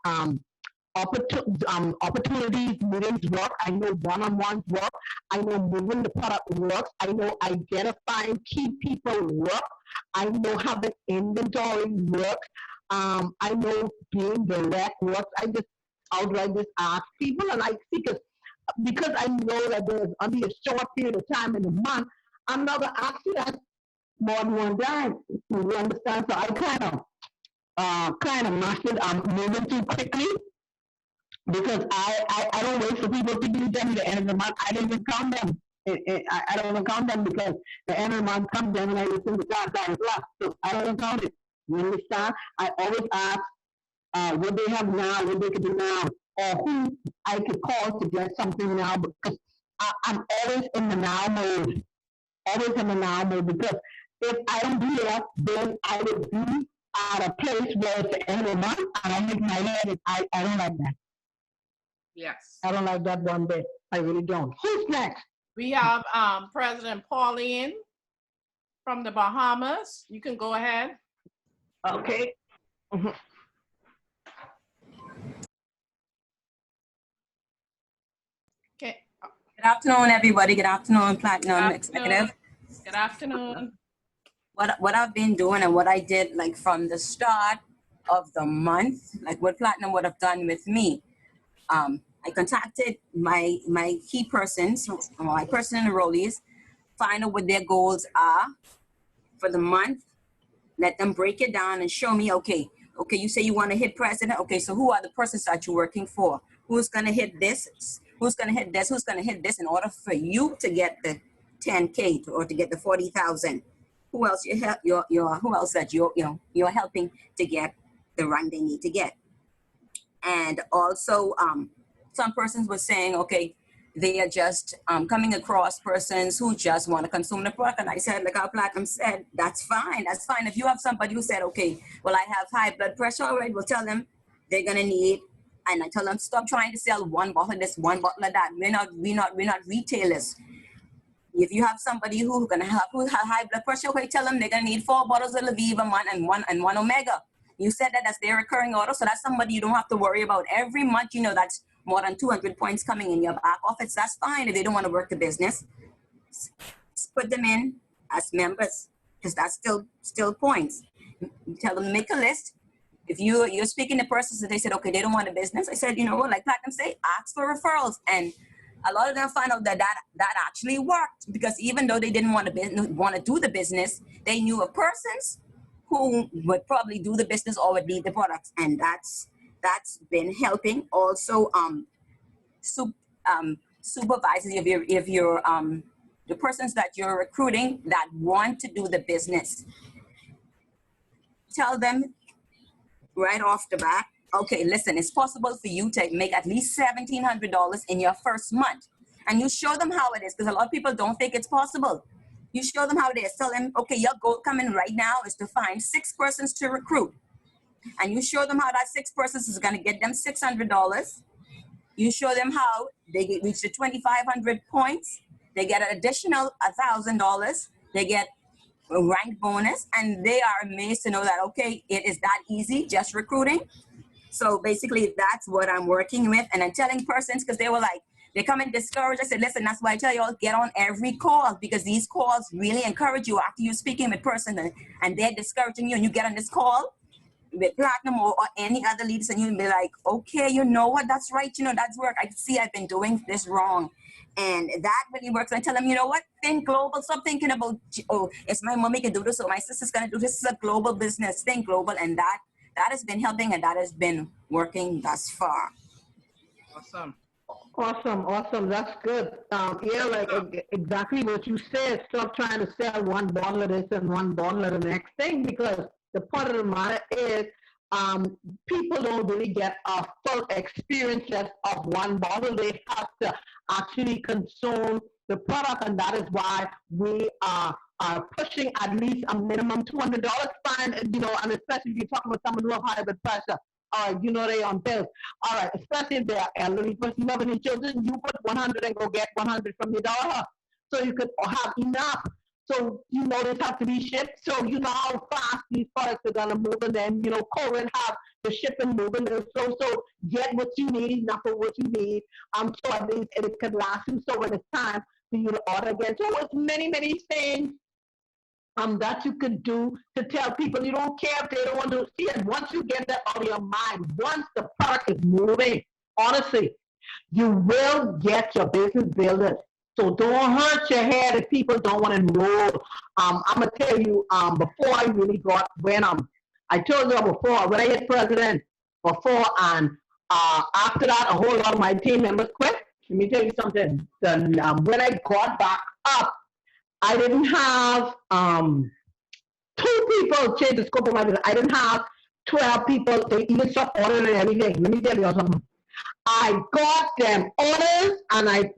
opportunities, meetings work. I know one-on-ones work. I know moving the product works. I know identifying key people work. I know having inventory works. I know being direct works. I just outright just ask people, and I see because I know that there's only a short period of time in a month. I'm not gonna ask you that more than one time. You understand? So I kind of mustard. I'm moving too quickly because I don't wait for people to do them at the end of the month. I don't even count them. I don't even count them because the end of the month comes and I listen to time is left. So I don't even count it. You understand? I always ask what they have now, what they can do now, or who I could call to get something now because I'm always in the now mode. Always in the now mode because if I don't do that, then I would be at a place where it's the end of the month and I make my head. I don't like that. Yes. I don't like that one bit. I really don't. Who's next? We have President Pauline from the Bahamas. You can go ahead. Okay. Okay. Good afternoon, everybody. Good afternoon, Platinum Executive. Good afternoon. What I've been doing and what I did like from the start of the month, like what Platinum would have done with me. I contacted my key persons, my personal enrollees, find out what their goals are for the month, let them break it down and show me, okay, you say you want to hit president, okay, so who are the persons that you're working for? Who's going to hit this? Who's going to hit this? Who's going to hit this in order for you to get the 10K or to get the 40,000? Who else who else that you're helping to get the rank they need to get? And also, some persons were saying, okay, they are just coming across persons who just want to consume the product. And I said, like our Platinum said, that's fine. That's fine. If you have somebody who said, okay, well, I have high blood pressure, all right, we'll tell them they're going to need, and I tell them, stop trying to sell one bottle of this, one bottle of that. We're not retailers. If you have somebody who have high blood pressure, okay, tell them they're going to need 4 bottles of Lviva and one Omega. You said that that's their recurring order, so that's somebody you don't have to worry about. Every month, you know, that's more than 200 points coming in your back office. That's fine if they don't want to work the business. Put them in as members, because that's still points. You tell them to make a list. If you're speaking to persons and they said, okay, they don't want a business, I said, you know what, like Platinum say, ask for referrals. And a lot of them find out that actually worked, because even though they didn't want to do the business, they knew of persons who would probably do the business or would need the products, and that's been helping. Also, supervisors, if you're the persons that you're recruiting that want to do the business, tell them right off the bat, okay, listen, it's possible for you to make at least $1,700 in your first month, and you show them how it is, because a lot of people don't think it's possible. You show them how it is. Tell them, okay, your goal coming right now is to find 6 persons to recruit. And you show them how that 6 persons is going to get them $600. You show them how they reach the 2,500 points. They get an additional $1,000. They get a rank bonus. And they are amazed to know that, okay, it is that easy, just recruiting. So basically, that's what I'm working with. And I'm telling persons, because they were like, they come in discouraged. I said, listen, that's why I tell you all, get on every call, because these calls really encourage you after you're speaking with person and they're discouraging you, and you get on this call with Platinum or any other leaders, and you'll be like, okay, you know what, that's right, you know, that's work. I see I've been doing this wrong. And that really works. I tell them, you know what, think global. Stop thinking about, oh, if my mommy can do this or my sister's going to do this. This is a global business. Think global. And that has been helping, and that has been working thus far. Awesome. Awesome. That's good. Yeah, like exactly what you said. Stop trying to sell one bottle of this and one bottle of the next thing, because the part of the matter is people don't really get a full experience just of one bottle. They have to actually consume the product, and that is why we are pushing at least a minimum $200 fine, you know, and especially if you're talking about someone who have high blood pressure. All right, you know they on pills. All right, especially if they are elderly person, having any children, you put 100 and go get 100 from your daughter, so you could have enough. So you know this have to be shipped. So you know how fast these products are gonna move, and then you know Corin have the shipping moving. And so get what you need, enough of what you need. So at least it could last you. So when it's time for you to order again, so it's many things that you could do to tell people you don't care if they don't want to see it. Once you get that out of your mind, once the product is moving, honestly, you will get your business builders. So don't hurt your head if people don't want to enroll. I'm gonna tell you, before I really got I told you before when I hit president before, and after that, a whole lot of my team members quit. Let me tell you something. When I got back up, I didn't have 2 people change the scope of my business. I didn't have 12 people. They even stopped ordering and everything. Let me tell you something. I got them orders, and I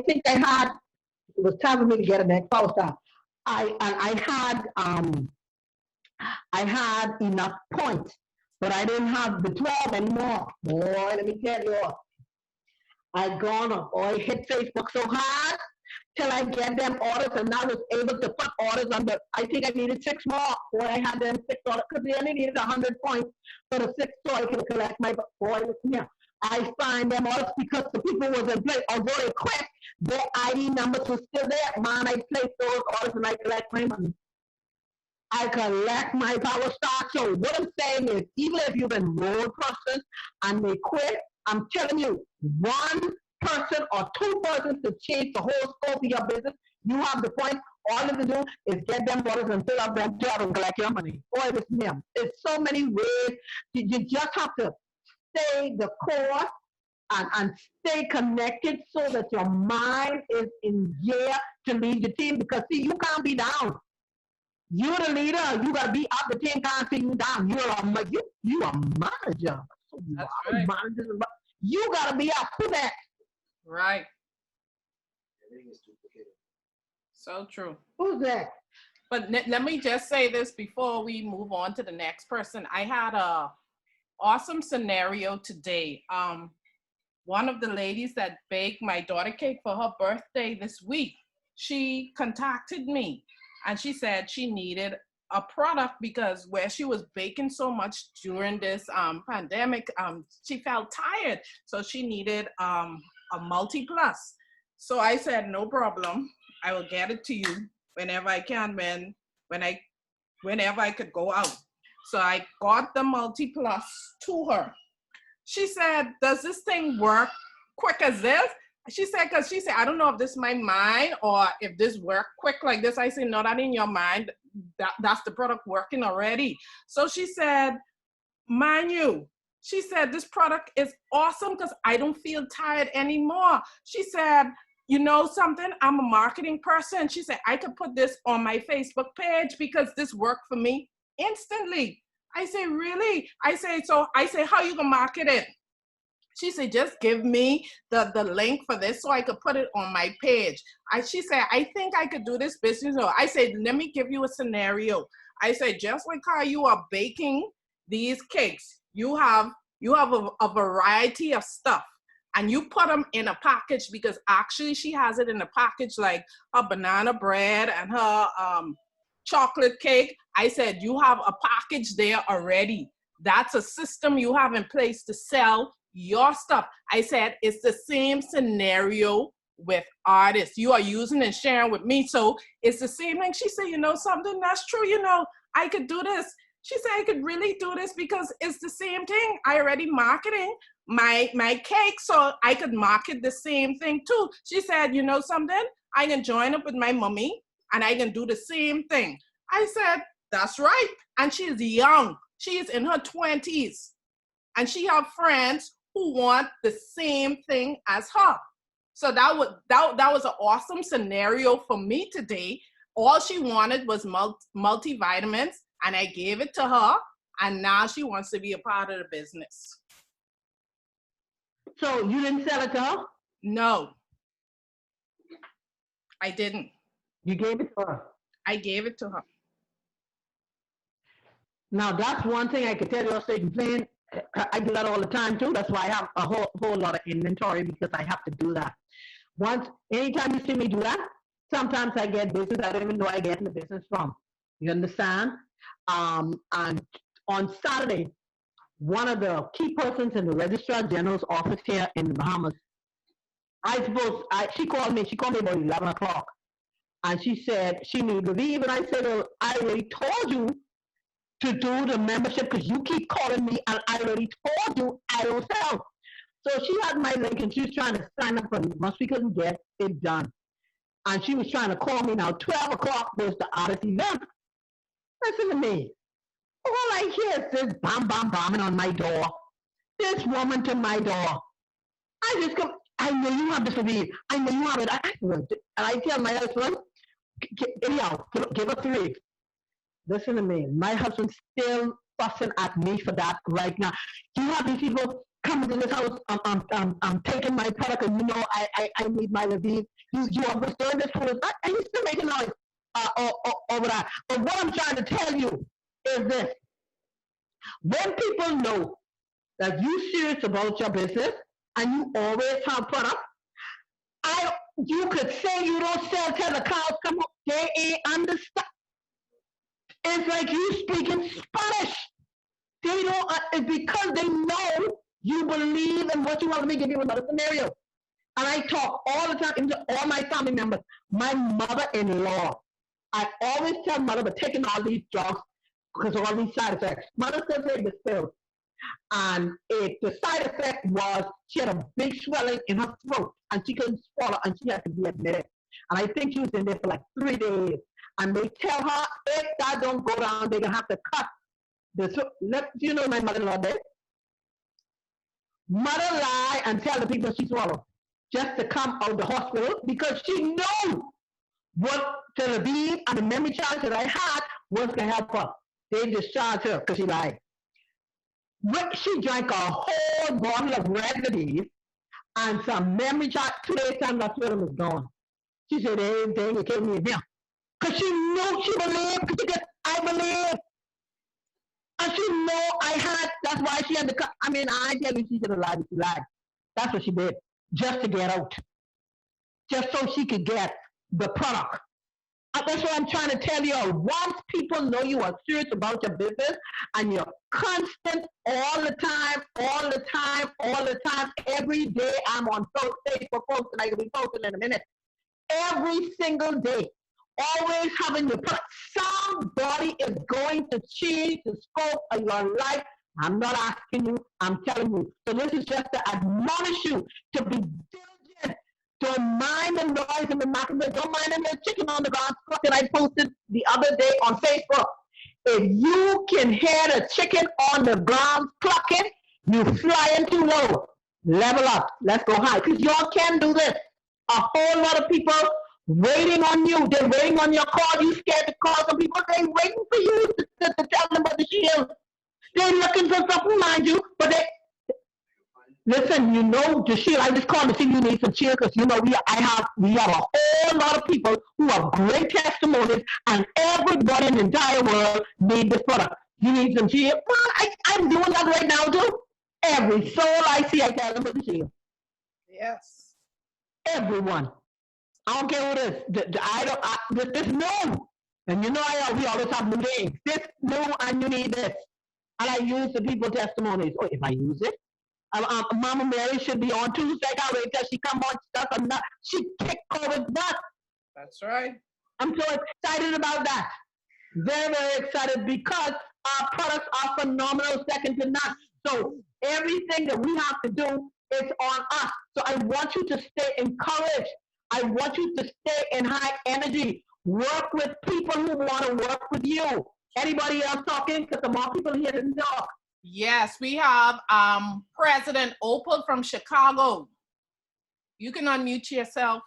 think I had, it was time for me to get a next power star. I had enough points, but I didn't have the 12 anymore. Boy, let me tell you, I gone up. I hit Facebook so hard till I get them orders, and I was able to put orders on the, I think I needed 6 more. Boy, I had them 6 orders, because they only needed 100 points for the 6, so I could collect my, boy, yeah. I find them orders because the people was in place. Although they quit, their ID numbers were still there. Man, I placed those orders and I collect my money. I collect my power stock. So what I'm saying is, even if you've enrolled persons and they quit, I'm telling you, 1 person or 2 persons to change the whole scope of your business. You have the point. All you have to do is get them orders and fill up them job and collect your money. Boy, it's them. There's so many ways. You just have to stay the course and stay connected so that your mind is in gear to lead your team. Because see, you can't be down. You're the leader. You gotta be up. The team can't see you down. You're a manager. So that's right. You gotta be up. Who that? Right. So true. Who's that? But let me just say this before we move on to the next person. I had a awesome scenario today. One of the ladies that baked my daughter cake for her birthday this week, she contacted me and she said she needed a product because where she was baking so much during this pandemic, she felt tired. So she needed a multi-plus. So I said, no problem. I will get it to you whenever I can, whenever I could go out. So I got the multi-plus to her. She said, does this thing work quick as this? She said, because she said, I don't know if this is my mind or if this work quick like this. I said, no, that in your mind. That's the product working already. So she said, mind you, she said, this product is awesome because I don't feel tired anymore. She said, you know something? I'm a marketing person. She said, I could put this on my Facebook page because this worked for me instantly. I say, really? I say, how you gonna market it? She said, just give me the link for this so I could put it on my page. She said, I think I could do this business. I said, let me give you a scenario. I said, just like how you are baking these cakes, you have a variety of stuff and you put them in a package because actually she has it in a package like her banana bread and her chocolate cake. I said, you have a package there already. That's a system you have in place to sell your stuff. I said, it's the same scenario with Ardyss. You are using and sharing with me. So it's the same thing. She said, you know something, that's true. You know, I could do this. She said, I could really do this because it's the same thing. I already marketing my cake, so I could market the same thing too. She said, you know something, I can join up with my mommy and I can do the same thing. I said, that's right. And she's young. She is in her 20s. And she have friends who want the same thing as her. So that was an awesome scenario for me today. All she wanted was multivitamins, and I gave it to her, and now she wants to be a part of the business. So you didn't sell it to her? No, I didn't. You gave it to her? I gave it to her. Now that's one thing I could tell you, so plan. I do that all the time too. That's why I have a whole lot of inventory, because I have to do that. Anytime you see me do that, sometimes I get business I don't even know I get in the business from. You understand? And on Saturday, one of the key persons in the Registrar General's office here in the Bahamas, she called me about 11 o'clock. And she said she needed to leave. And I said, well, I already told you to do the membership because you keep calling me and I already told you I don't sell. So she had my link and she was trying to sign up for it. Once we couldn't get it done. And she was trying to call me now. 12 o'clock was the Ardyss event. Listen to me. All I hear is this bam, bam, bombing on my door. This woman to my door. I just come, I know you have this leave. I know you have it. And I tell my husband, anyhow, give us 3 weeks. Listen to me. My husband's still fussing at me for that right now. You have these people coming to this house. I'm taking my product, and you know I need my review. You are doing this for us, and he's still making noise over that. But what I'm trying to tell you is this: when people know that you're serious about your business and you always have product, you could say you don't sell till the cows come home. They ain't understand. It's like you speaking Spanish. They don't, it's because they know you believe in what you want. Let me give you another scenario. And I talk all the time to all my family members. My mother-in-law, I always tell mother, but taking all these drugs because of all these side effects. Mother still take the pill. And the side effect was she had a big swelling in her throat and she couldn't swallow and she had to be admitted. And I think she was in there for like 3 days. And they tell her, if that don't go down, they're going to have to cut the throat. Do you know my mother-in-law did? Mother lie and tell the people she swallowed just to come out of the hospital because she knew what Tel Aviv and the memory charge that I had was going to help her. They discharged her because she lied. She drank a whole bottle of remedies and some memory charge. 2 days time, that swelling was gone. She said, everything, it came in here. Because she knew, she believed, because I believe. And she knew I had, that's why she had to cut. I mean, I tell you, she should have lied if she lied. That's what she did, just to get out. Just so she could get the product. And that's what I'm trying to tell you. Once people know you are serious about your business and you're constant all the time, every day I'm on Facebook posts and I will be posting in a minute. Every single day. Always having your product. Somebody is going to change the scope of your life. I'm not asking you, I'm telling you. So this is just to admonish you to be diligent. Don't mind the noise in the market. Don't mind the chicken on the ground that I posted the other day on Facebook. If you can hear the chicken on the ground clucking, you flying too low. Level up. Let's go high. Because y'all can do this. A whole lot of people waiting on you. They're waiting on your call. You scared to call some people. They're waiting for you to tell them about the shield. They're looking for something, mind you, but they listen. You know the shield. I just called to see if you need some shield because you know we have a whole lot of people who have great testimonies, and everybody in the entire world needs this product. You need some shield. Well, I'm doing that right now too. Every soul I see, I tell them about the shield. Yes. Everyone. I don't care who it is. This new. And you know we always have new things. This new and you need this. And I use the people testimonies. Oh, if I use it. Mama Mary should be on Tuesday. I wait till she come on stuff or not. She kicked COVID nuts. That's right. I'm so excited about that. Very, very excited because our products are phenomenal, second to none. So everything that we have to do is on us. So I want you to stay encouraged. I want you to stay in high energy. Work with people who want to work with you. Anybody else talking? Because the more people here to talk. Yes, we have President Opal from Chicago. You can unmute yourself.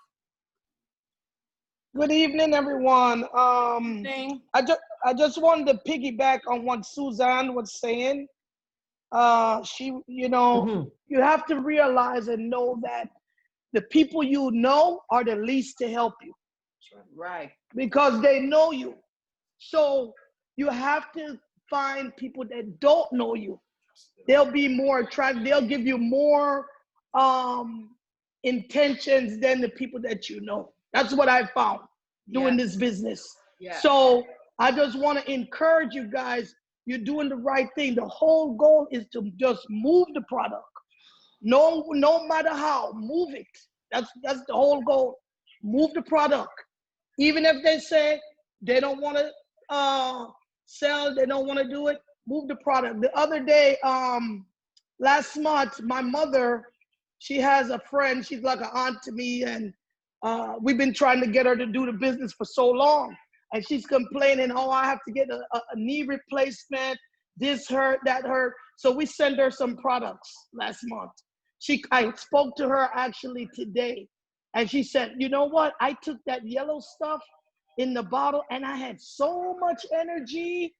Good evening, everyone. I just wanted to piggyback on what Suzanne was saying. You have to realize and know that the people you know are the least to help you. Right. Because they know you. So you have to find people that don't know you. They'll be more attractive. They'll give you more intentions than the people that you know. That's what I found doing this business. Yes. So I just want to encourage you guys. You're doing the right thing. The whole goal is to just move the product. No matter how, move it. That's the whole goal. Move the product. Even if they say they don't want to sell, they don't want to do it, move the product. The other day, last month, my mother, she has a friend, she's like an aunt to me, and we've been trying to get her to do the business for so long. And she's complaining, oh, I have to get a knee replacement, this hurt, that hurt. So we sent her some products last month. I spoke to her actually today, and she said, you know what? I took that yellow stuff in the bottle and I had so much energy.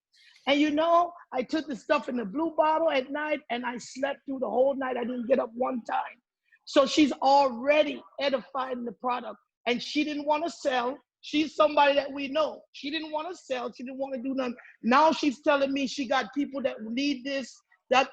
And you know, I took the stuff in the blue bottle at night and I slept through the whole night. I didn't get up one time. So she's already edified in the product, and she didn't want to sell. She's somebody that we know. She didn't want to sell. She didn't want to do nothing. Now she's telling me she got people that need this, that.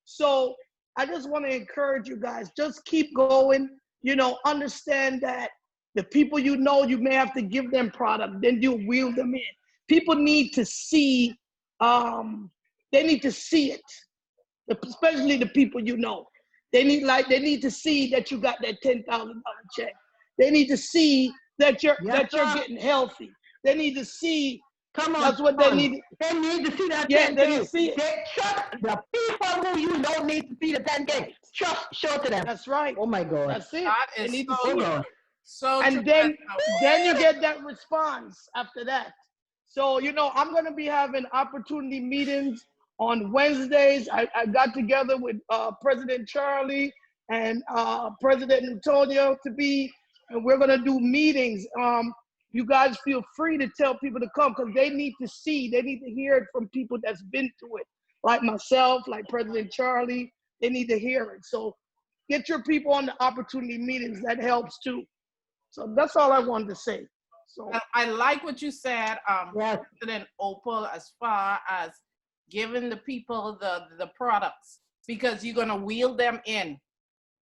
So I just want to encourage you guys, just keep going. You know, understand that the people you know, you may have to give them product, then you wheel them in. People need to see, they need to see it, especially the people you know. They need to see that you got that $10,000 check. They need to see that you're getting healthy. They need to see. Come on, that's what they need. They need to see that 10K. Yeah, they need to see it. They trust the people who you know need to see the 10K. Trust, show to them. That's right. Oh my God. That's it. That They is need so to see true. it. So And then you get that response after that. So, you know, I'm going to be having opportunity meetings on Wednesdays. I got together with President Charlie and President Antonio and we're going to do meetings. You guys feel free to tell people to come because they need to see, they need to hear it from people that's been through it. Like myself, like President Charlie, they need to hear it. So get your people on the opportunity meetings. That helps too. So that's all I wanted to say. So I like what you said, President Opal, as far as giving the people the products, because you're gonna wheel them in.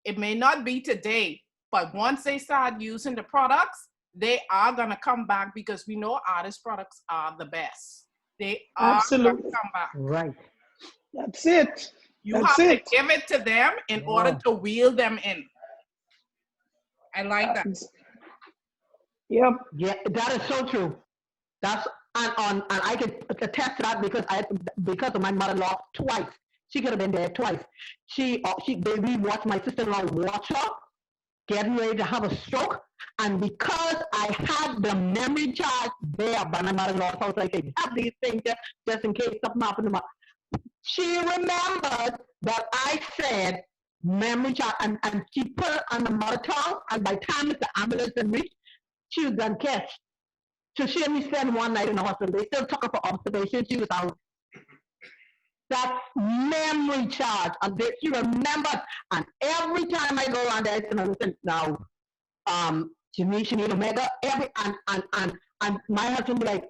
It may not be today, but once they start using the products, they are gonna come back because we know Ardyss products are the best. They are absolutely gonna come back. Right. That's it. You have to give it to them in order to wheel them in. I like that. Yep. Yeah, that is so true. That's and I can attest to that because of my mother-in-law twice. She could have been there twice. We watched my sister-in-law watch her getting ready to have a stroke, and because I had the memory charge there by my mother-in-law's house, I said, have these things just in case something happened to my. She remembered that I said memory charge, and she put it on the mother tongue, and by the time the ambulance had reached, she was done catch. So she had me spend one night in the hospital. They still took her for observation. She was out. That memory charge, and she remembered. And every time I go around there, I say, listen, now, she need Omega. And my husband be like,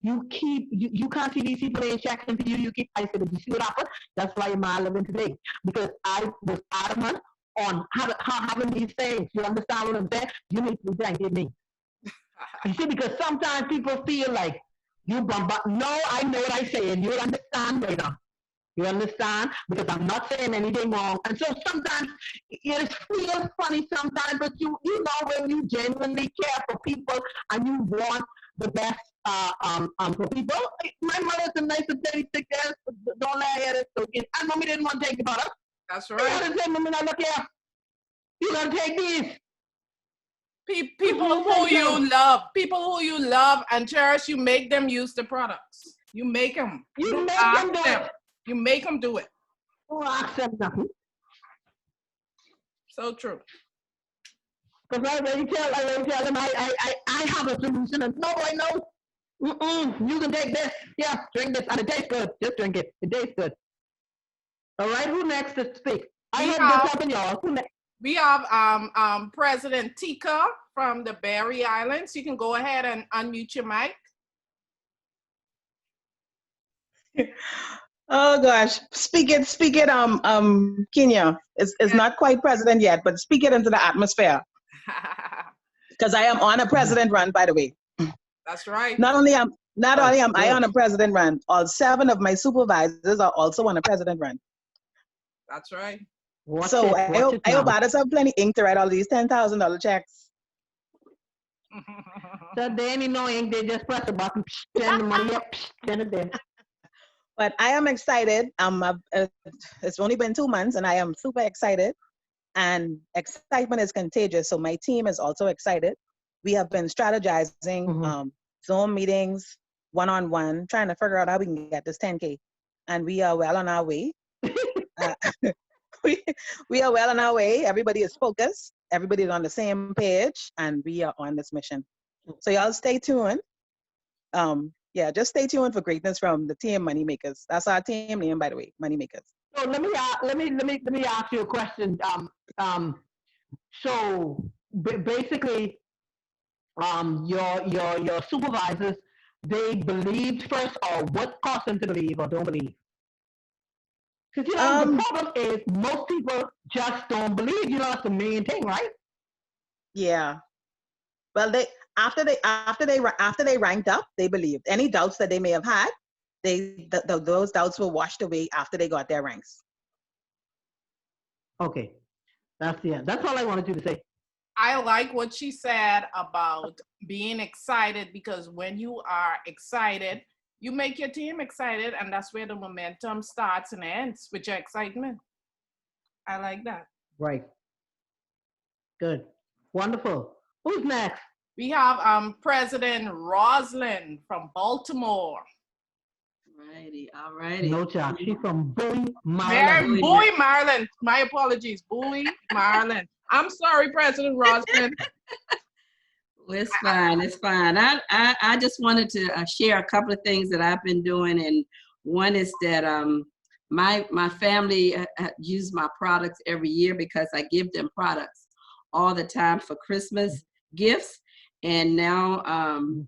you can't see these people in checking for you. You keep. I said, you see what happened? That's why you're my living today, because I was adamant on having these things. You understand what I'm saying? You need to thank me. You see, because sometimes people feel like you bombard. No, I know what I say, and you'll understand later. You understand? Because I'm not saying anything wrong. And so sometimes it feels funny sometimes, but you know when you genuinely care for people and you want the best for people. My mother's a nice of 36 years, don't let her so and mommy didn't want to take the product. That's right. You say, mommy, now look here. You gotta take these. People who you love and cherish, you make them use the products. You make them. You make them do it. You make them do it. Oh, I accept nothing. So true. Because I already tell them I have a solution, and nobody knows. You can take this. Yeah, drink this, and it tastes good. Just drink it. It tastes good. All right, who next to speak? I heard this happen, y'all. Who next? We have President Tika from the Berry Islands. You can go ahead and unmute your mic. Oh gosh, speak it, Kenya. It's not quite president yet, but speak it into the atmosphere. Because I am on a president run, by the way. That's right. Not only am I on a president run, all 7 of my supervisors are also on a president run. That's right. I hope Ardyss have plenty ink to write all these $10,000 checks. So they ain't knowing, they just press the button, send the money up, send it there. But I am excited. It's only been 2 months, and I am super excited. And excitement is contagious. So my team is also excited. We have been strategizing Zoom meetings, one-on-one, trying to figure out how we can get this 10K. And we are well on our way. We are well on our way. Everybody is focused. Everybody's on the same page, and we are on this mission. So y'all stay tuned. Yeah, just stay tuned for greatness from the team Moneymakers. That's our team name, by the way, Moneymakers. So let me ask you a question. So basically, your supervisors, they believed first, or what caused them to believe or don't believe? Because the problem is most people just don't believe. That's the main thing, right? Yeah. Well, after they ranked up, they believed. Any doubts that they may have had, those doubts were washed away after they got their ranks. Okay, that's all I wanted you to say. I like what she said about being excited, because when you are excited, you make your team excited, and that's where the momentum starts and ends, with your excitement. I like that. Right. Good. Wonderful. Who's next? We have President Roslyn from Baltimore. All righty. No child. She's from Bowie, Maryland. Bowie, Maryland. My apologies. Bowie, Maryland. I'm sorry, President Roslyn. It's fine. It's fine. I just wanted to share a couple of things that I've been doing, and one is that my family use my products every year because I give them products all the time for Christmas gifts. And now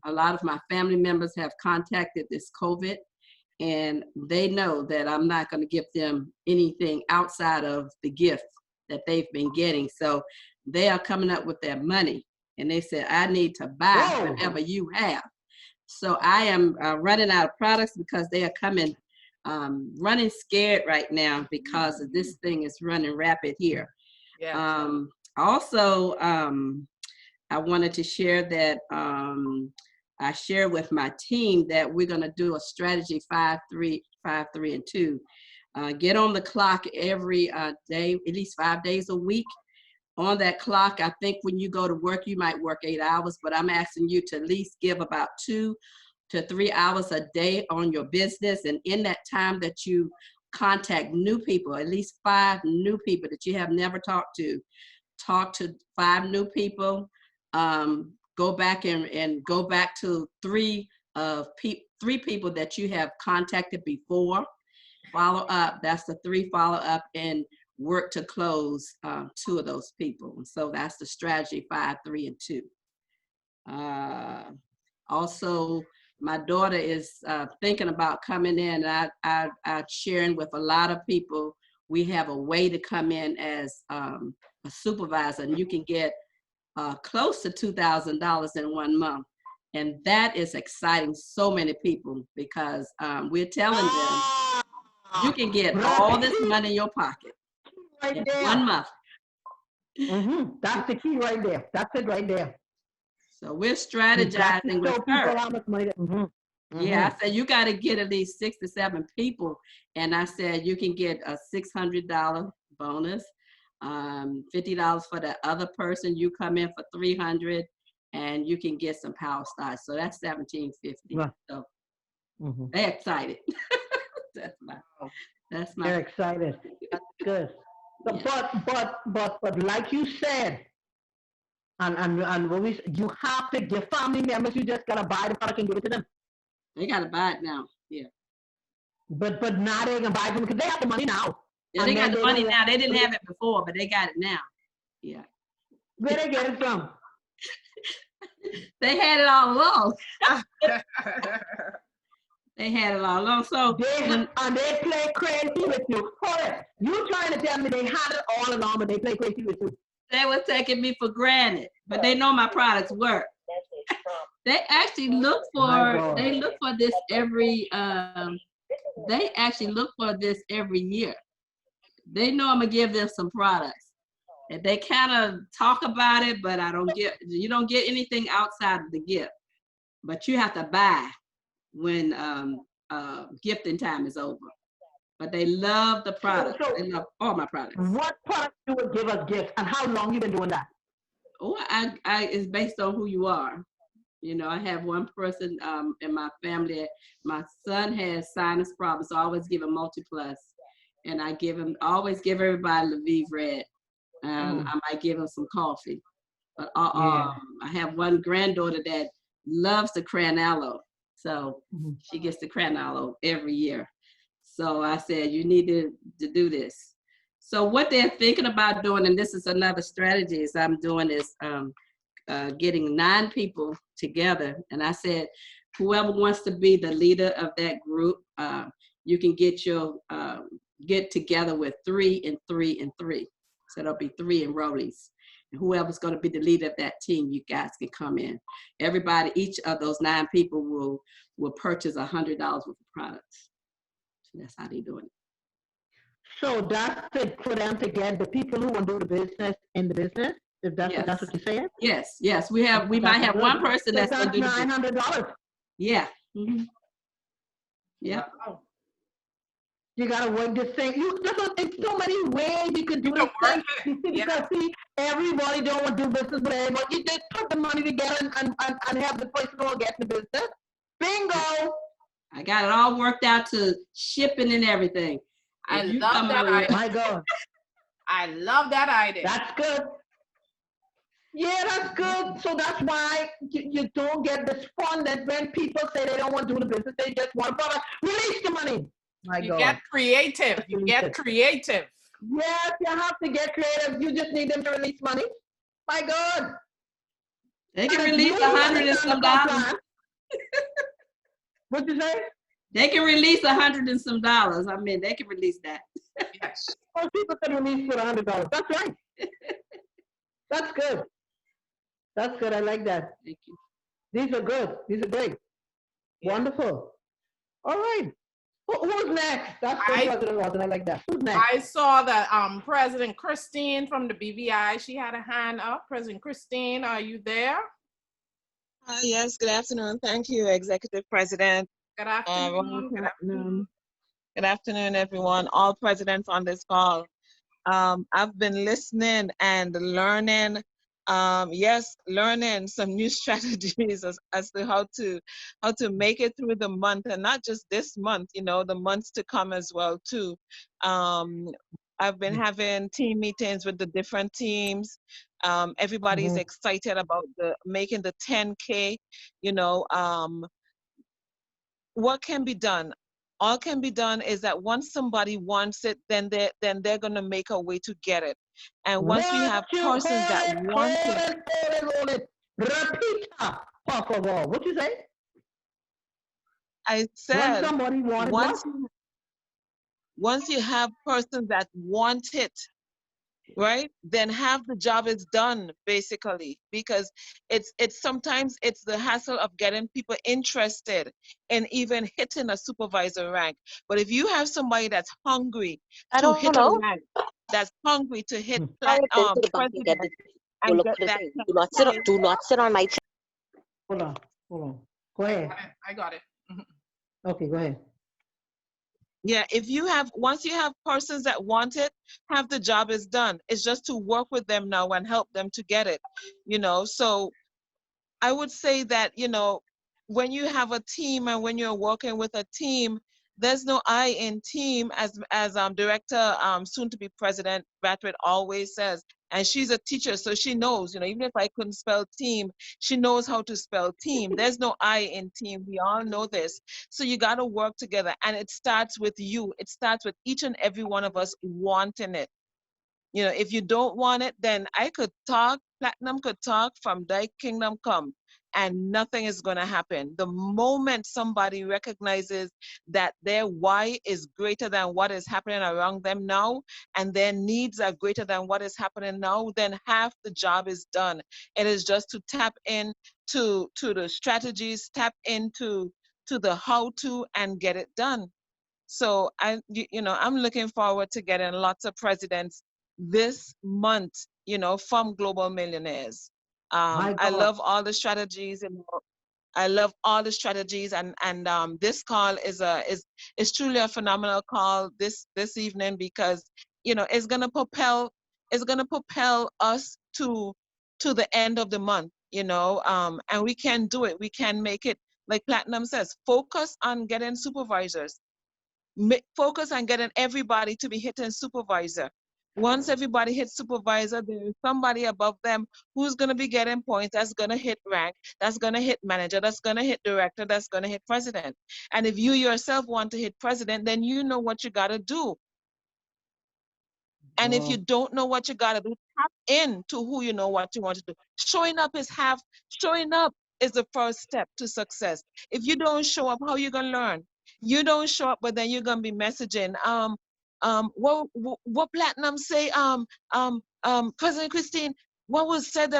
a lot of my family members have contacted this COVID, and they know that I'm not going to give them anything outside of the gift that they've been getting. So they are coming up with their money, and they said, I need to buy whatever you have. So I am running out of products because they are coming, running scared right now because of this thing is running rapid here. Yeah. Also, I wanted to share that I shared with my team that we're going to do a strategy 5-3 and 2. Get on the clock every day, at least 5 days a week. On that clock, I think when you go to work, you might work 8 hours, but I'm asking you to at least give about 2 to 3 hours a day on your business. And in that time that you contact new people, at least 5 new people that you have never talked to, talk to 5 new people. Go back and go back to 3 people that you have contacted before. Follow up. That's the 3 follow up, and work to close 2 of those people. And so that's the strategy 5, 3, and 2. Also, my daughter is thinking about coming in. I'm sharing with a lot of people. We have a way to come in as a supervisor, and you can get close to $2,000 in 1 month. And that is exciting so many people because we're telling them you can get all this money in your pocket in 1 month. That's the key right there. That's it right there. So we're strategizing with her. Yeah, I said you got to get at least 6 to 7 people. And I said you can get a $600 bonus. $50 for the other person. You come in for $300, and you can get some power stars. So that's $1,750. Right. So they're excited. That's my. They're excited. That's good. So, yeah. But like you said, and what you have to give family members. You just gotta buy the product and give it to them. They gotta buy it now. Yeah. But now they can buy it because they have the money now. Yeah, they got the money now. They didn't have it before, but they got it now. Yeah. Where they get it from? They had it all along. They had it all along. So they play crazy with you. Hold it. You trying to tell me they had it all along, but they play crazy with you? They were taking me for granted, but they know my products work. They actually look for. They look for this every. They actually look for this every year. They know I'm gonna give them some products. And they kind of talk about it, but you don't get anything outside of the gift. But you have to buy when gifting time is over. But they love the product. So They love all my products. what product you would give us gifts, and how long you been doing that? Oh, it's based on who you are. You know, I have one person in my family. My son has sinus problems, so I always give him Multiplus, and I always give everybody Lviv Red, and I might give him some coffee. But I have one granddaughter that loves the Cranallo, so she gets the Cranallo every year. So I said, you need to do this. So what they're thinking about doing, and this is another strategy is I'm doing is getting 9 people together. And I said, whoever wants to be the leader of that group, you can get together with 3 and 3 and 3. So there'll be 3 enrollees. And whoever's going to be the leader of that team, you guys can come in. Everybody, each of those 9 people will purchase $100 worth of products. So that's how they're doing it. So that's it for them to get the people who want to do the business in the business. If that's what you're saying. Yes. We might have one person that's going to do the business. $900. Yeah. Yeah. Wow. You gotta work this thing. It's so many ways you can do this thing. Because see, everybody don't want to do business with everybody. You just put the money together and have the person who will get the business. Bingo! I got it all worked out to shipping and everything. I love that idea. My God. I love that idea. That's good. Yeah, that's good. So that's why you don't get despondent when people say they don't want to do the business. They just want a product. Release the money. My God. Get creative. You get creative. Yes, you have to get creative. You just need them to release money. My God. They can release $100 and some dollars. What'd you say? They can release $100 and some dollars. I mean, they can release that. Yes. Most people can release for $100. That's right. That's good. That's good. I like that. Thank you. These are good. These are great. Yeah. Wonderful. All right. Who's next? That's good, President Walton. I like that. Who's next? I saw that President Christine from the BVI, she had a hand up. President Christine, are you there? Yes, good afternoon. Thank you, Executive President. Good afternoon. Good afternoon, everyone. All presidents on this call. I've been listening and learning. Learning some new strategies as to how to make it through the month, and not just this month, the months to come as well too. I've been having team meetings with the different teams. Everybody's excited about making the 10K. What can be done? All can be done is that once somebody wants it, then they're gonna make a way to get it. And once we have persons that want it. Repeat, por favor. What you say? I said, when somebody wants once you have persons that want it, right, then half the job is done, basically, because it's sometimes it's the hassle of getting people interested in even hitting a supervisor rank. But if you have somebody that's hungry to hit a rank, that's hungry to hit president and get that. Do not sit on my chair. Hold on. Go ahead. I got it. Okay, go ahead. Yeah, once you have persons that want it, half the job is done. It's just to work with them now and help them to get it, So I would say that, when you have a team and when you're working with a team, there's no I in team, as Director, soon to be President Ratred always says. And she's a teacher, so she knows, even if I couldn't spell team, she knows how to spell team. There's no I in team. We all know this. So you got to work together. And it starts with you. It starts with each and every one of us wanting it. If you don't want it, then I could talk, Platinum could talk from thy kingdom come, and nothing is going to happen. The moment somebody recognizes that their why is greater than what is happening around them now, and their needs are greater than what is happening now, then half the job is done. It is just to tap in to the strategies, tap into the how-to, and get it done. So I'm looking forward to getting lots of presidents this month, from Global Millionaires. My I God. love all the strategies, I love all the strategies, and this call is truly a phenomenal call this evening, because it's gonna propel us to the end of the month, and we can do it. We can make it. Like Platinum says, focus on getting supervisors. Focus on getting everybody to be hitting supervisor. Once everybody hits supervisor, there is somebody above them who's going to be getting points, that's going to hit rank, that's going to hit manager, that's going to hit director, that's going to hit president. And if you yourself want to hit president, then you know what you got to do. And if you don't know what you got to do, tap into who you know what you want to do. Showing up is the first step to success. If you don't show up, how you going to learn? You don't show up, but then you're going to be messaging. What Platinum say? President Christine, what was said?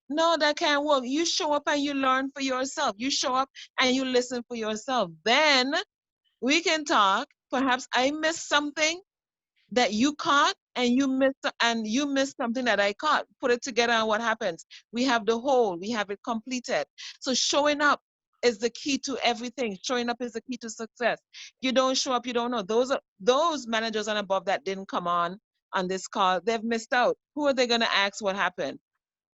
No, that can't work. You show up and you learn for yourself. You show up and you listen for yourself. Then we can talk. Perhaps I missed something that you caught, and you missed something that I caught. Put it together, and what happens? We have the whole. We have it completed. So showing up is the key to everything. Showing up is the key to success. You don't show up, you don't know. Those managers and above that didn't come on this call. They've missed out. Who are they going to ask what happened?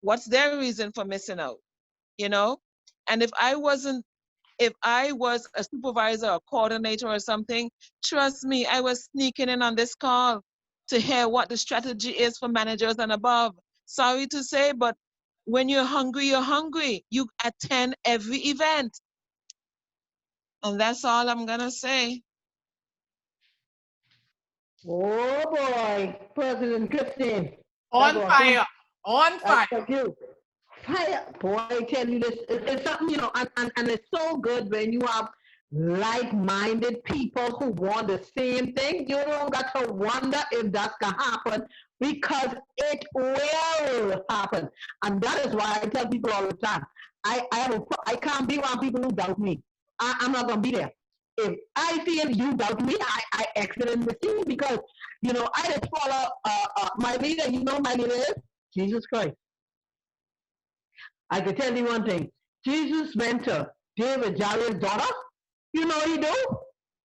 What's their reason for missing out? And if I was a supervisor or coordinator or something, trust me, I was sneaking in on this call to hear what the strategy is for managers and above. Sorry to say, but when you're hungry, you're hungry. You attend every event. And that's all I'm going to say. Oh boy, President Christine. On fire. On fire. Thank you. Fire. Boy, I tell you this, it's something, and it's so good when you have like-minded people who want the same thing. You don't got to wonder if that's going to happen, because it will happen. And that is why I tell people all the time, I can't be around people who doubt me. I'm not going to be there. If I feel you doubt me, I exit in the scene, because, I just follow my leader. My leader is Jesus Christ. I can tell you one thing. Jesus went to David Jairus' daughter. You know what he do?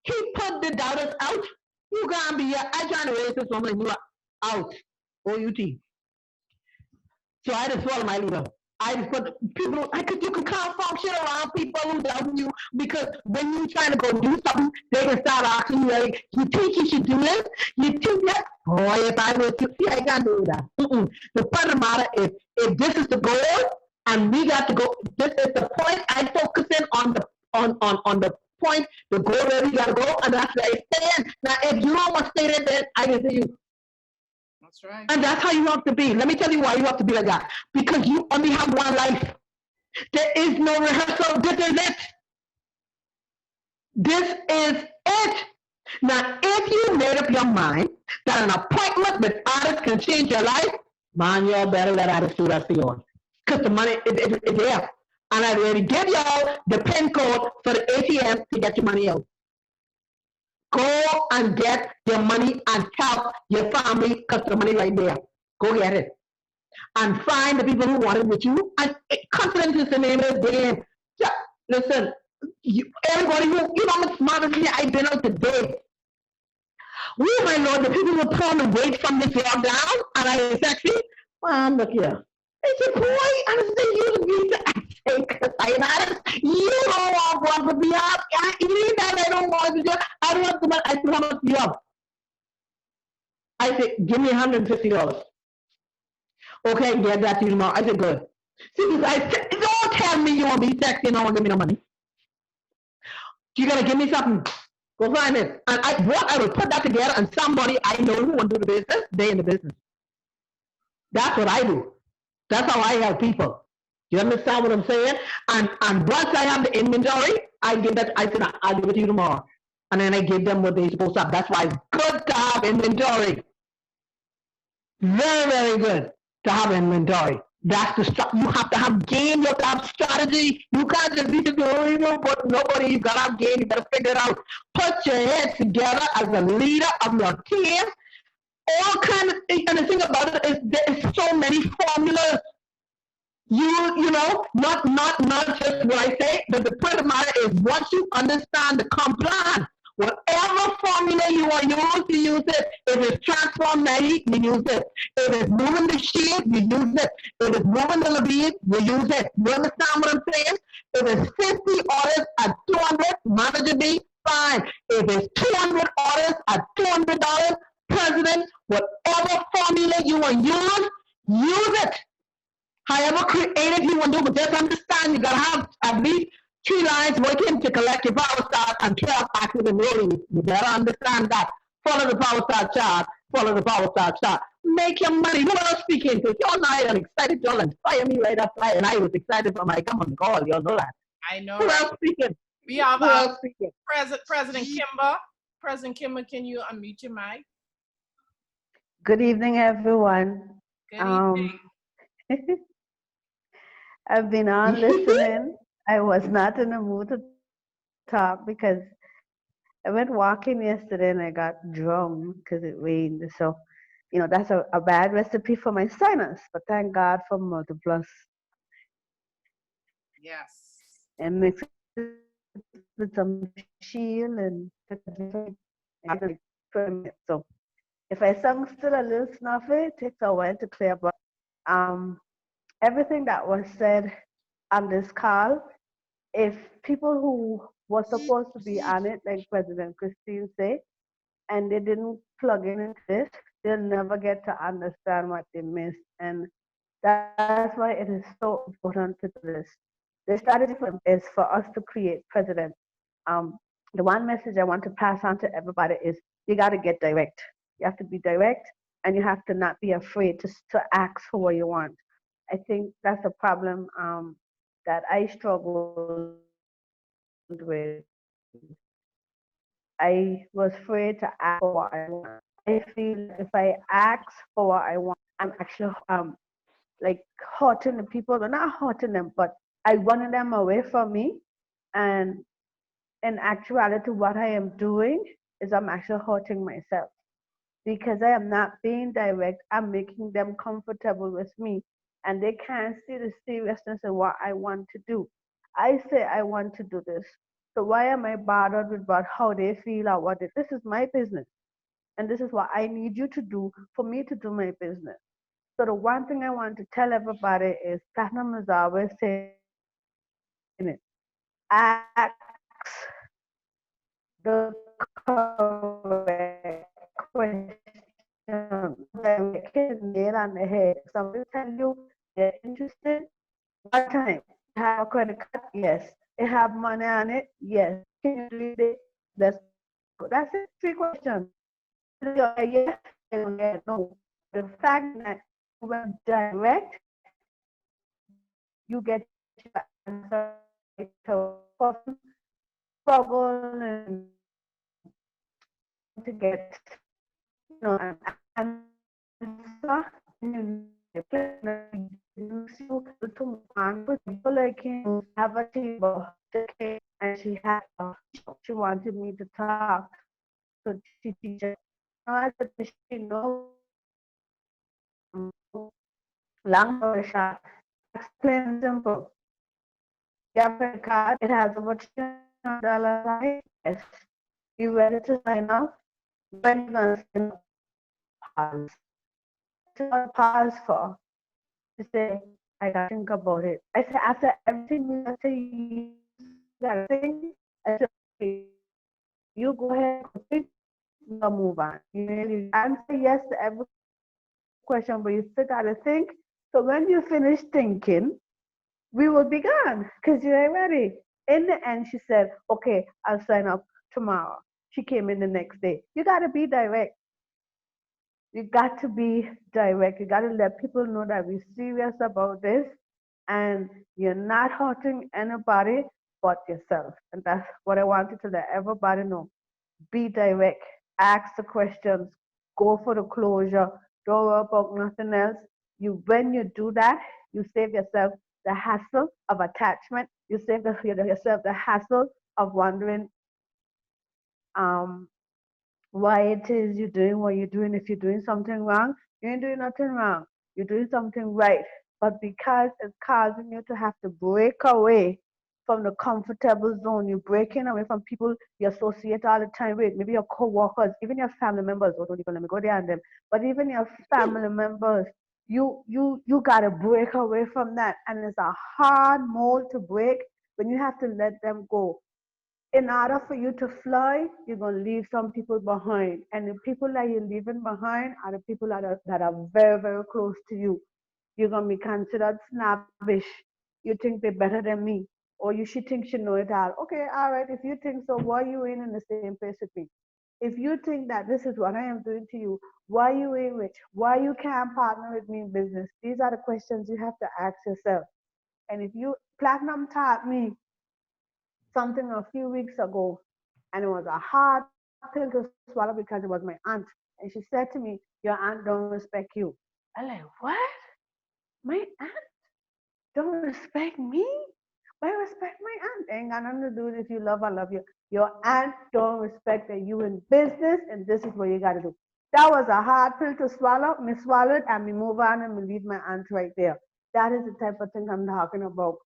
He put the doubters out. You can't be here. I trying to raise this woman, and you are out. O-U-T. So I just follow my leader. I just put people, you can can't function around people who doubt you, because when you trying to go do something, they can start asking you, like, you think you should do this? You think that? Boy, if I were to see, I can't do that. The point of the matter is, if this is the goal, and we got to go, this is the point. I focus in on the point, the goal where we got to go, and that's where I stand. Now, if you don't want to stay there, then I can see you. That's right. And that's how you have to be. Let me tell you why you have to be like that. Because you only have one life. There is no rehearsal. This is it. This is it. Now, if you made up your mind that an appointment with Ardyss can change your life, man, you better let Ardyss do that for you. Because the money is there. And I already give y'all the PIN code for the ATM to get your money out. Go and get your money and help your family, because the money right there. Go get it. And find the people who want it with you. And confidence is the name of the game. Yeah, listen, everybody who, I'm as smart as me, I've been out today. Oh my Lord, the people who pull the weight from this lockdown, and I was sexy. Look here. I said, boy, Anastacia, you to be the you don't want to be up. You need that. I don't want to do. I don't want to. I said, how much do you have? I said, give me $150. Okay, get that to you tomorrow. I said, good. See, I said, don't tell me you want to be sexy and don't want to give me no money. You're gonna give me something. Go find it. And I will put that together, and somebody I know who want to do the business, they in the business. That's what I do. That's how I help people. You understand what I'm saying? And once I have the inventory, I give that. I said, I'll give it to you tomorrow. And then I give them what they're supposed to have. That's why it's good to have inventory. Very, very good to have inventory. That's the you have to have game. You have to have strategy. You can't just be doing but nobody. You gotta have game. You gotta figure it out. Put your head together as a leader of your team. All kind of, and the thing about it is, there is so You know, not just what I say, but the point of the matter is once you understand the compliance, whatever formula you want to use, you use it. If it's transform 90, you use it. If it's moving the shield, you use it. If it's moving the lead, you use it. You understand what I'm saying? If it's 50 orders at 200, manager B, fine. If it's 200 orders at $200, president, whatever formula you want to use it. However creative you want to do, but just understand you gotta have at least 3 lines working to collect your power start and 12 active and rolling. You gotta understand that. Follow the power start chart. Follow the power start chart. Make your money. Who else speaking to? Y'all know I am excited. Y'all inspire me right up there, and I was excited for my come on call. Y'all know that. I know. Who Right? else speaking? We have Who else speaking? President Kimber. President Kimber, can you unmute your mic? Good evening, everyone. Good evening. I've been on listening. I was not in the mood to talk because I went walking yesterday and I got drowned because it rained. So, you know, that's a bad recipe for my sinus, but thank God for Multiplus. Yes. And mix it with some shield and so if I sound still a little snuffy, it takes a while to clear, but everything that was said on this call, if people who were supposed to be on it, like President Christine said, and they didn't plug in into this, they'll never get to understand what they missed. And that's why it is so important to do this. The strategy is for us to create precedent. The one message I want to pass on to everybody is you got to get direct. You have to be direct, and you have to not be afraid to ask for what you want. I think that's a problem that I struggled with. I was afraid to ask for what I want. I feel if I ask for what I want, I'm actually like hurting the people, but not hurting them, but I wanted them away from me. And in actuality, what I am doing is I'm actually hurting myself because I am not being direct. I'm making them comfortable with me, and they can't see the seriousness of what I want to do. I say I want to do this. So why am I bothered with about how they feel or what this is my business. And this is what I need you to do for me to do my business. So the one thing I want to tell everybody is Platinum is always saying it. Ask the correct question. Like hit the nail on the head. Somebody tell you they're interested. What time? Have a credit card? Yes. They have money on it? Yes. Can you do it? Let's go. That's it. 3 questions. Yes, no. The fact that you went direct, you get your answer. So person struggle and to get, you know, an answer. People like him have a table, and she wanted me to talk. So she teaches. I said, she knows. Long story short, plain and simple. You have a card, it has over $200 on it. Yes. You ready to sign up? When you gonna sign up? Pause. To pause for. To say, I gotta think about it. I said, after everything you gotta say, you gotta think. I said, okay, you go ahead, we'll move on. You answer yes to every question, but you still gotta think. So when you finish thinking, we will be gone because you ain't ready. In the end, she said, okay, I'll sign up tomorrow. She came in the next day. You got to be direct. You got to be direct. You got to let people know that we're serious about this and you're not hurting anybody but yourself. And that's what I wanted to let everybody know. Be direct. Ask the questions. Go for the closure. Don't worry about nothing else. When you do that, you save yourself the hassle of attachment. You save yourself the hassle of wondering why it is you're doing what you're doing. If you're doing something wrong, you ain't doing nothing wrong. You're doing something right. but because it's causing you to have to break away from the comfortable zone, you're breaking away from people you associate all the time with, maybe your co-workers, even your family members. Oh, don't even let me go there and them. But even your family members, you gotta break away from that, and it's a hard mold to break when you have to let them go. In order for you to fly, you're going to leave some people behind. And the people that you're leaving behind are the people that are very, very close to you. You're going to be considered snobbish. You think they're better than me. Or you should think you know it all. Okay, all right, if you think so, why are you in the same place with me? If you think that this is what I am doing to you, why are you in rich? Why you can't partner with me in business? These are the questions you have to ask yourself. And if you, Platinum taught me something a few weeks ago, and it was a hard pill to swallow because it was my aunt. And she said to me, your aunt don't respect you. I'm like, what? My aunt don't respect me? Why respect my aunt? Ain't got nothing to do with if you love or love you. Your aunt don't respect that you in business, and this is what you got to do. That was a hard pill to swallow. Me swallowed and me move on and me leave my aunt right there. That is the type of thing I'm talking about.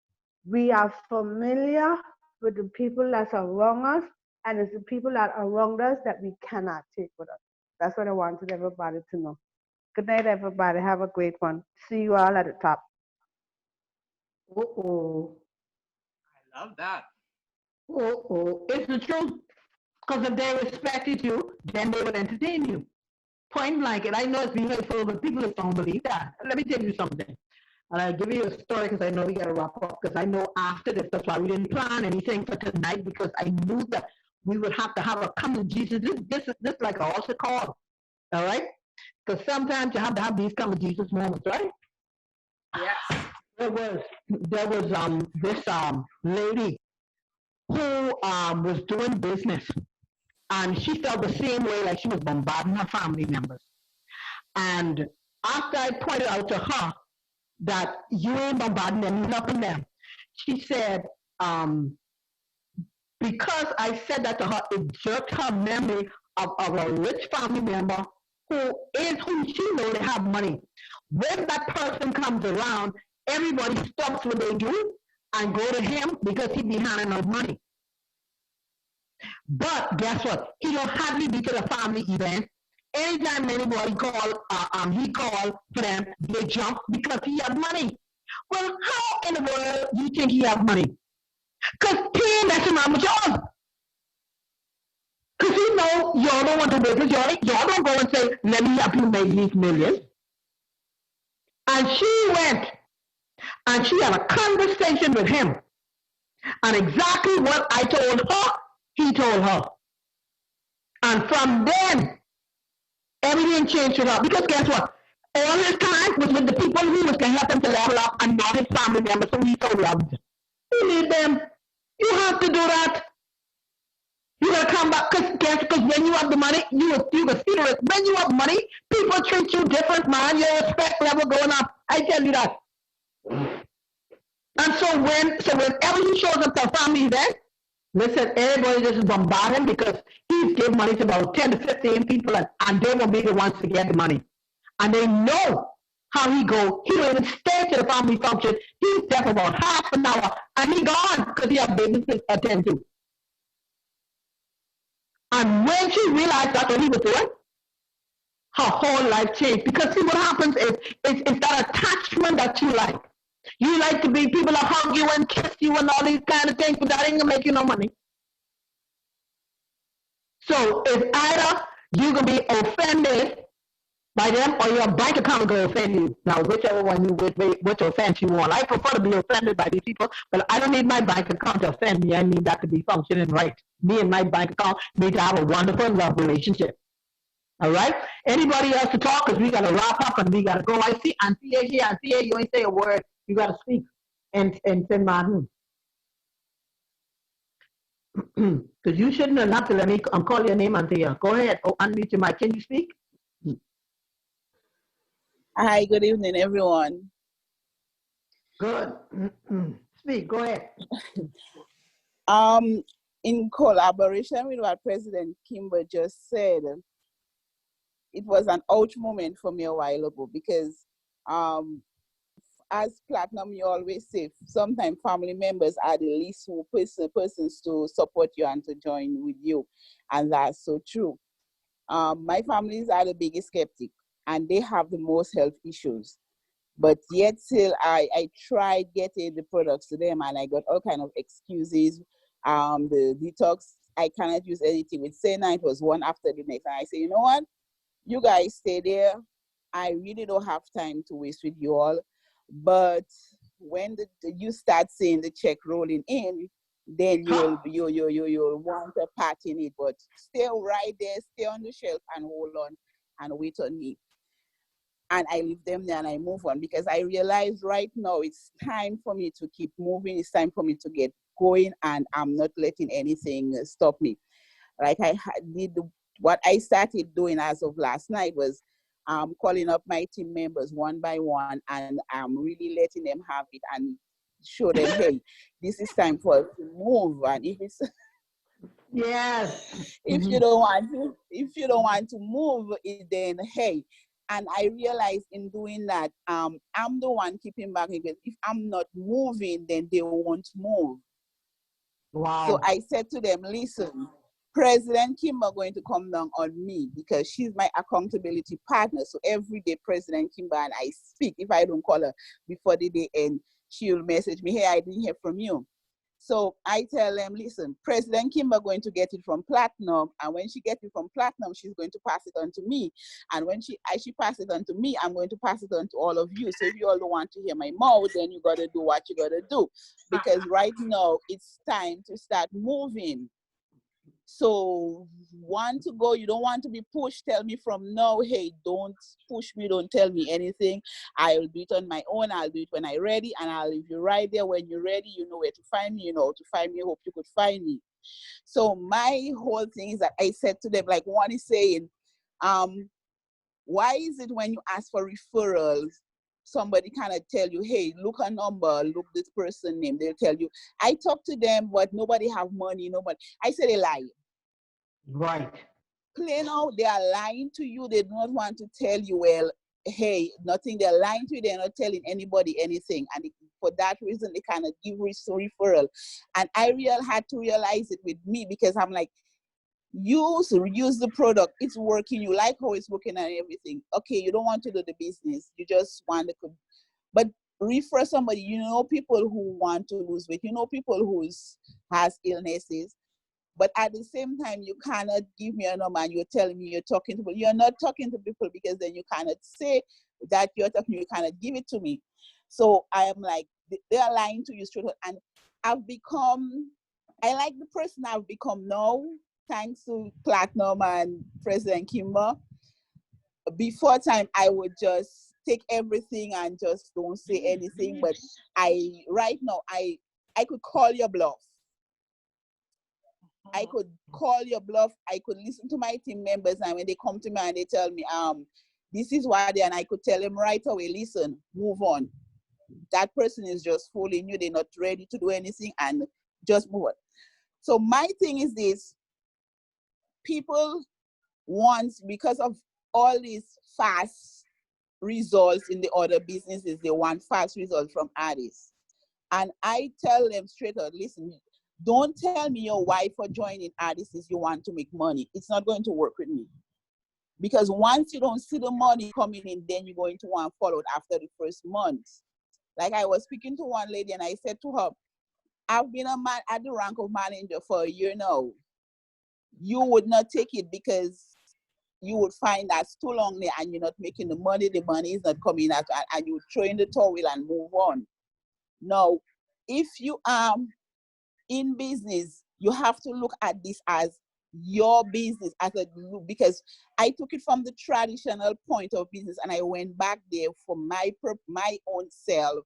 We are familiar with the people that are around us, and it's the people that are around us that we cannot take with us. That's what I wanted everybody to know. Good night, everybody. Have a great one. See you all at the top. Uh-oh. I love that. Uh-oh. It's the truth. Because if they respected you, then they would entertain you. Point blank. And I know it's being hurtful, but people just don't believe that. Let me tell you something. And I'll give you a story because I know we got to wrap up. Because I know after this, that's why we didn't plan anything for tonight, because I knew that we would have to have a come to Jesus. This is like an altar call. All right? Because sometimes you have to have these come to Jesus moments, right? Yes. There was this lady who was doing business, and she felt the same way, like she was bombarding her family members. And after I pointed out to her that you ain't bombarding them, you're helping them, she said, because I said that to her, it jerked her memory of a rich family member who she knows they have money. When that person comes around, everybody stops what they do and go to him because he be handing out money. But guess what? He don't hardly be to the family event. Anytime anybody he call for them, they jump because he have money. Well, how in the world do you think he have money? Because he ain't messing around with y'all. Because he know y'all don't want to business. Y'all don't go and say, let me help you make these millions. And she went and she had a conversation with him. And exactly what I told her, he told her. And from then, everything changed with her. Because guess what? All his time was with the people who was going to help him to level up and not his family members who he so loved. You need them. You have to do that. You gotta come back, because when you have the money, you will see it. When you have money, people treat you different, man. Your respect level going up. I tell you that. And so whenever he shows up to a family event, listen, everybody just bombard him because he's giving money to about 10 to 15 people, and they will be the ones to get the money. And they know how he go. He don't even stay to the family function. He's there for about half an hour, and he gone because he has business to attend to. And when she realized that's what he was doing, her whole life changed. Because see, what happens is it's that attachment that you like. You like to be people that hug you and kiss you and all these kind of things, but that ain't gonna make you no money. So it's either you're gonna be offended by them or your bank account will offend you. Now, whichever one which offense you want. I prefer to be offended by these people, but I don't need my bank account to offend me. I need that to be functioning right. Me and my bank account need to have a wonderful love relationship. All right? Anybody else to talk? Because we got to wrap up and we got to go. I see Auntie here. Auntie, you ain't say a word. You got to speak and send Martin. Because you shouldn't have not to let me call your name, Auntie. Go ahead. Oh, unmute your mic. Can you speak? Hi, good evening, everyone. Good. Speak, go ahead. In collaboration with what President Kimber just said, it was an ouch moment for me a while ago because as Platinum, you always say, sometimes family members are the least who persons to support you and to join with you. And that's so true. My families are the biggest skeptic and they have the most health issues. But yet still, I tried getting the products to them and I got all kind of excuses. The detox, I cannot use anything with Senna. It was one after the next. And I say, you know what? You guys stay there. I really don't have time to waste with you all. But when you start seeing the check rolling in, then you'll want a part in it. But stay right there, stay on the shelf and hold on and wait on me. And I leave them there and I move on because I realize right now it's time for me to keep moving. It's time for me to get going and I'm not letting anything stop me. Like I did what I started doing as of last night was calling up my team members one by one and I'm really letting them have it and show them, hey, this is time for us to move. And if it's yes, if you don't want to move, then hey. And I realized in doing that, I'm the one keeping back because if I'm not moving, then they won't move. Wow. So I said to them, listen, President Kimber going to come down on me because she's my accountability partner. So every day, President Kimber and I speak. If I don't call her before the day end, she'll message me, hey, I didn't hear from you. So I tell them, listen, President Kimber going to get it from Platinum, and when she gets it from Platinum, she's going to pass it on to me. And when she passes it on to me, I'm going to pass it on to all of you. So if you all don't want to hear my mouth, then you got to do what you got to do. Because right now, it's time to start moving. So want to go, you don't want to be pushed, tell me from now, hey, don't push me, don't tell me anything. I'll do it on my own, I'll do it when I'm ready, and I'll leave you right there. When you're ready, you know where to find me, you know to find me, hope you could find me. So my whole thing is that I said to them, like one is saying, why is it when you ask for referrals, somebody cannot tell you, hey, look a number, look this person name, they'll tell you. I talk to them, but nobody have money, nobody. I said they lie. Right. Plain out, they are lying to you. They do not want to tell you, well, hey, nothing. They're lying to you. They're not telling anybody anything. And for that reason, they cannot give referral. And I had to realize it with me because I'm like, use the product. It's working. You like how it's working and everything. Okay, you don't want to do the business. You just want to, but refer somebody. You know people who want to lose weight. You know people who has illnesses. But at the same time, you cannot give me a number and you're telling me you're talking to people. You're not talking to people because then you cannot say that you're talking, you cannot give it to me. So I am like, they are lying to you straight up. And I like the person I've become now, thanks to Platinum and President Kimber. Before time, I would just take everything and just don't say anything. But right now, I could call your bluff. I could call your bluff. I could listen to my team members, and when they come to me and they tell me, this is why they, and I could tell them right away, listen, move on. That person is just fooling you. They're not ready to do anything, and just move on. So my thing is this: people want, because of all these fast results in the other businesses, they want fast results from Ardyss. And I tell them straight out, listen, don't tell me your why for joining Ardyss is you want to make money. It's not going to work with me. Because once you don't see the money coming in, then you're going to want to follow it after the first month. Like I was speaking to one lady and I said to her, I've been a man at the rank of manager for a year now. You would not take it because you would find that's too long there and you're not making the money is not coming out, and you throw in the towel and move on. Now, if you are in business, you have to look at this as your business, because I took it from the traditional point of business and I went back there for my own self,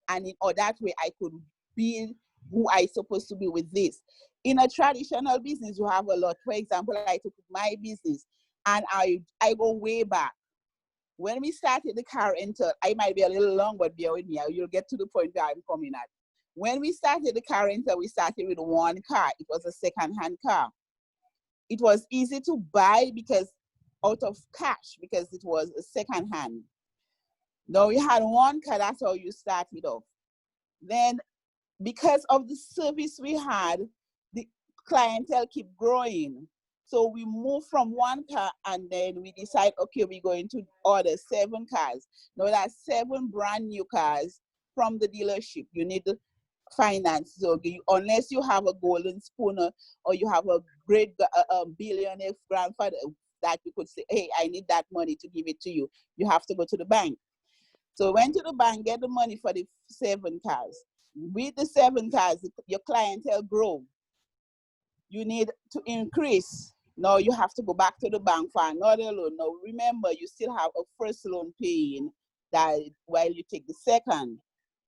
and that way I could be who I supposed to be with this. In a traditional business, you have a lot. For example, I took my business and I go way back. When we started the car rental, I might be a little long, but bear with me. You'll get to the point where I'm coming at. When we started the car rental, we started with one car. It was a second-hand car. It was easy to buy because out of cash, because it was a second-hand. Now you had one car, that's how you started off. Then because of the service we had, the clientele keep growing. So we moved from one car and then we decide, okay, we're going to order 7 cars. Now that's 7 brand new cars from the dealership. You need the finance. So unless you have a golden spoon or you have a great billionaire grandfather that you could say, hey, I need that money to give it to you, you have to go to the bank. So went to the bank, get the money for the 7 cars. With the 7 cars, your clientele grow. You need to increase. Now you have to go back to the bank for another loan. Now remember, you still have a first loan paying that while you take the second.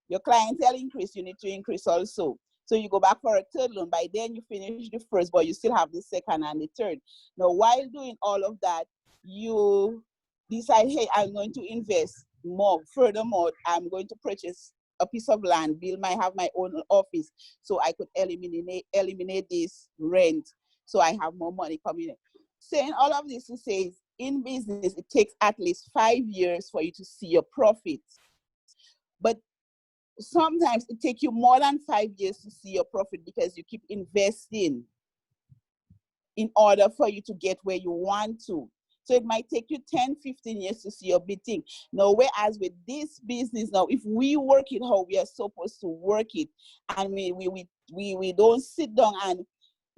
Your clientele increase, you need to increase also. So you go back for a third loan. By then you finish the first, but you still have the second and the third. Now while doing all of that, you decide, hey, I'm going to invest more. Furthermore, I'm going to purchase a piece of land, have my own office, so I could eliminate this rent, so I have more money coming in. Saying all of this to say, in business, it takes at least 5 years for you to see your profits. But sometimes it takes you more than 5 years to see your profit because you keep investing in order for you to get where you want to. So it might take you 10, 15 years to see your big thing. Now, whereas with this business now, if we work it how we are supposed to work it, and we don't sit down and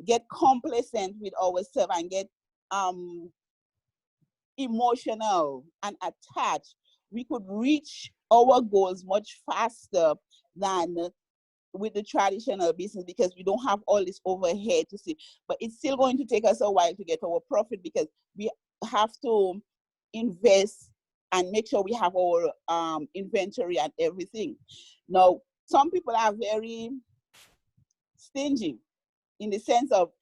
get complacent with ourselves and get emotional and attached, we could reach our goals much faster than with the traditional business, because we don't have all this overhead to see. But it's still going to take us a while to get our profit, because we have to invest and make sure we have our inventory and everything. Now, some people are very stingy in the sense of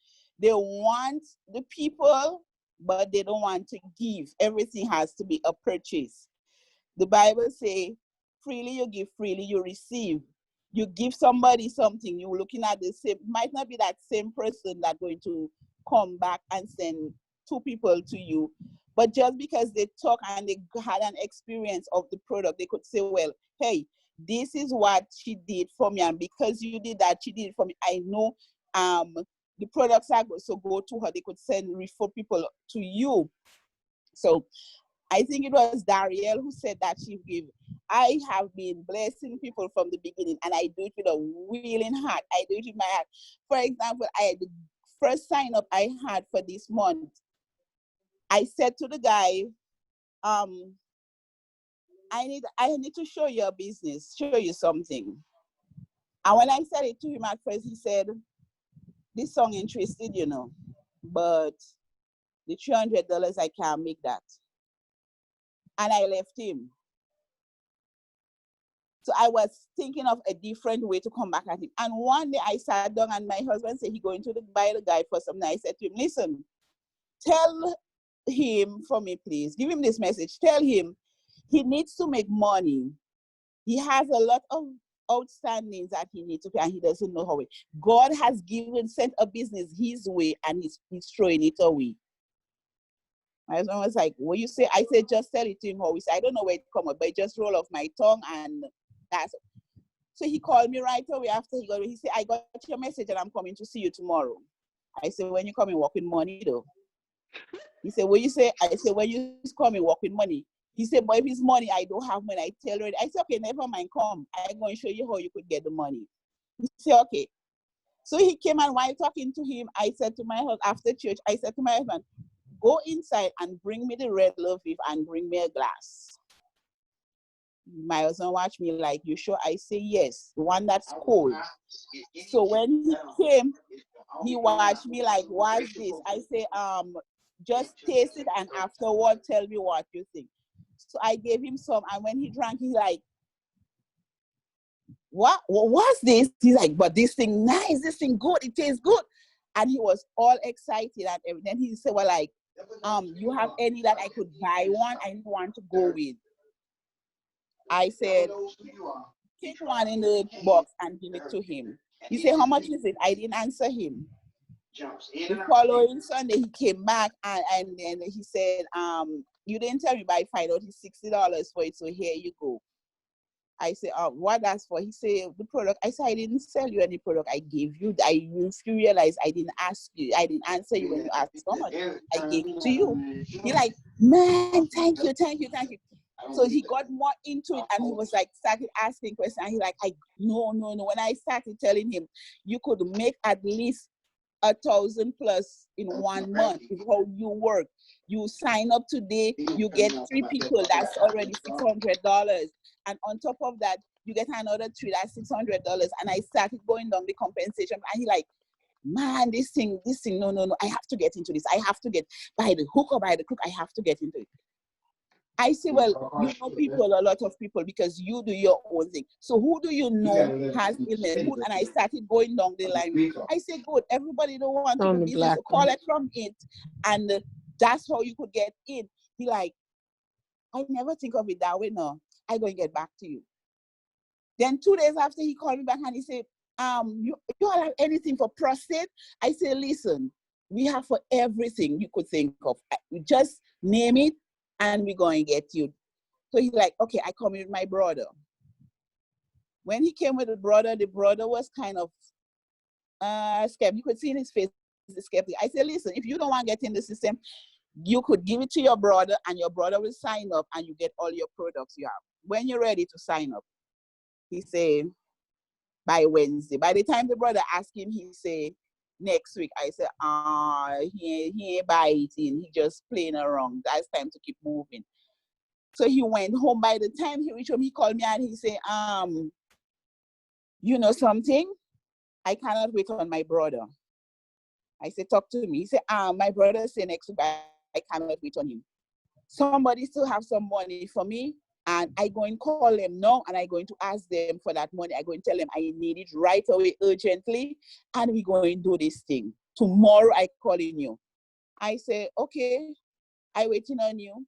they want the people, but they don't want to give. Everything has to be a purchase. The Bible says, freely you give, freely you receive. You give somebody something, you're looking at the same, might not be that same person that's going to come back and send 2 people to you. But just because they talk and they had an experience of the product, they could say, well, hey, this is what she did for me. And because you did that, she did it for me. I know the products are good, so go to her. They could refer people to you. So I think it was Darielle who said that she gave. I have been blessing people from the beginning, and I do it with a willing heart. I do it with my heart. For example, the first sign up I had for this month, I said to the guy, I need to show you a business, show you something. And when I said it to him at first, he said, this song interested, you know, but the $300, I can't make that. And I left him. So I was thinking of a different way to come back at him. And one day I sat down and my husband said, he going to buy the guy for something. I said to him, listen, tell him for me, please. Give him this message. Tell him he needs to make money. He has a lot of outstandings that he needs to pay and he doesn't know how. God has sent a business his way and he's throwing it away. My husband was like, what you say? I said, just tell it to him how. He said, I don't know where it come up, but it just roll off my tongue and that's it. So he called me right away after he got it. He said, I got your message and I'm coming to see you tomorrow. I said, when you come and walk with money though? He said, what you say? I said, when you come and walk with money. He said, but if it's money, I don't have money. I tell her, I said, okay, never mind, come. I'm going to show you how you could get the money. He said, okay. So he came, and while talking to him, I said to my husband, after church, I said to my husband, go inside and bring me the red love leaf and bring me a glass. My husband watched me like, you sure? I say, yes, the one that's cold. So when he came, he watched me like, what's this? I say, just taste it and afterward tell me what you think. So I gave him some, and when he drank, he like, what's this? He's like, but this thing nice, this thing good, it tastes good. And he was all excited and everything. He said, well, like, you have any that I could buy one? I need one to go with. I said, take one in the box and give it to him. He said, how much is it? I didn't answer him. The following Sunday, he came back and then he said, you didn't tell me, but I find out it's $60 for it, so here you go. I say, what that's for? He said, the product. I said, I didn't sell you any product. I gave you. You realize I didn't ask you. I didn't answer you when you asked how much. I gave it to you. He like, man, thank you. So he got more into it, and he was like, started asking questions. And he like, no. When I started telling him, you could make at least 1,000 plus in 1 month is how you work. You sign up today, you get 3 people, that's already $600. And on top of that, you get another 3, that's $600. And I started going down the compensation. And he like, man, this thing, no, I have to get into this. I have to get by the hook or by the crook, I have to get into it. I say, well, you know people, a lot of people, because you do your own thing. So who do you know has illness? And I started going down the line. I say, good, everybody don't want to do business, so collect from it. And that's how you could get in. He like, I never think of it that way, no. I go and get back to you. Then 2 days after, he called me back and he said, you all have anything for prostate? I say, listen, we have for everything you could think of. Just name it, and we're going to get you. So he's like, okay, I come with my brother. When he came with the brother was kind of skeptical. You could see in his face, the skeptic. I said, listen, if you don't want to get in the system, you could give it to your brother, and your brother will sign up, and you get all your products you have. When you're ready to sign up, he said, by Wednesday. By the time the brother asked him, he said, next week. I said, he ain't biting. He just playing around. That's time to keep moving. So he went home. By the time he reached home, he called me and he said, you know something? I cannot wait on my brother. I said, talk to me. He said, my brother said next week, I cannot wait on him. Somebody still have some money for me, and I go and call them now, and I going to ask them for that money. I go and tell them I need it right away, urgently, and we going to do this thing. Tomorrow I calling you. I say, okay, I waiting on you.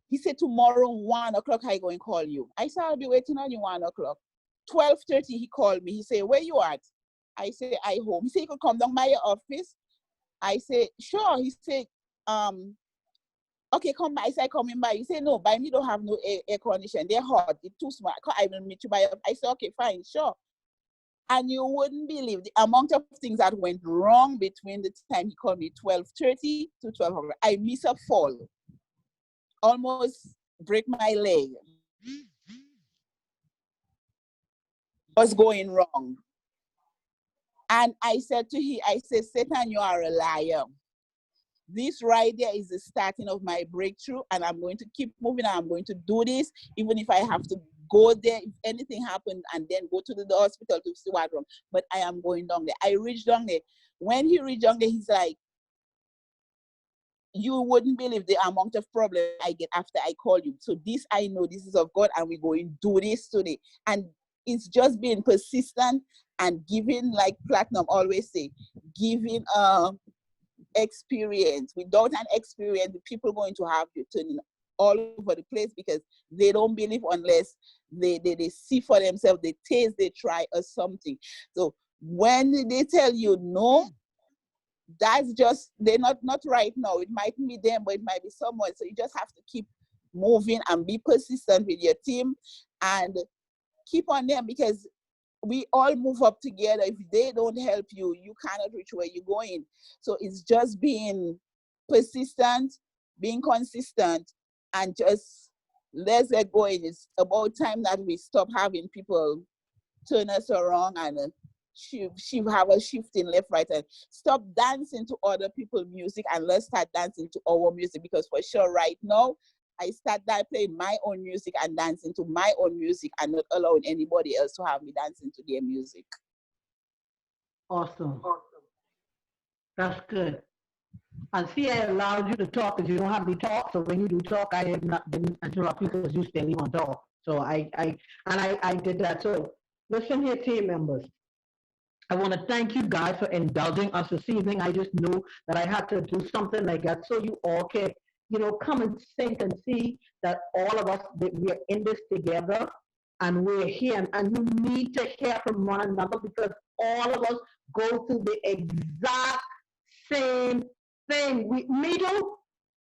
He said, tomorrow 1 o'clock I go and call you. I said, I'll be waiting on you 1 o'clock. 12:30 he called me. He said, where you at? I say, I home. He said, you could come down by your office. I say, sure. He said, okay, come by. I say, coming by. He said, no, by me don't have no air condition. They're hot. It's too small. I will meet you by. I said, okay, fine, sure. And you wouldn't believe the amount of things that went wrong between the time he called me 12:30 to 12:00. I miss a fall. Almost break my leg. What's going wrong? And I said to him, I said, Satan, you are a liar. This right there is the starting of my breakthrough, and I'm going to keep moving. I'm going to do this, even if I have to go there, if anything happened, and then go to the hospital to see what's wrong. But I am going down there. I reached down there. When he reached down there, he's like, you wouldn't believe the amount of problem I get after I call you. So this, I know this is of God, and we're going to do this today. And it's just being persistent and giving, like Platinum always say, giving experience. Without an experience, the people going to have you turning all over the place, because they don't believe unless they see for themselves, they taste, they try or something. So when they tell you no, that's just, they're not right now. It might be them, but it might be someone. So you just have to keep moving and be persistent with your team and keep on them, because we all move up together. If they don't help you, you cannot reach where you're going. So it's just being persistent, being consistent, and just let's get going. It's about time that we stop having people turn us around and have a shift in left, right, and stop dancing to other people's music, and let's start dancing to our music. Because for sure right now, I start playing my own music and dancing to my own music, and not allowing anybody else to have me dancing to their music. Awesome. That's good. And see, I allowed you to talk because you don't have me talk. So when you do talk, I have not been interrupt you because you still want to talk. So I did that. So listen here, team members. I want to thank you guys for indulging us this evening. I just knew that I had to do something like that so you all can, come and think and see that all of us, that we're in this together and we're here. And you need to hear from one another, because all of us go through the exact same thing. Me too.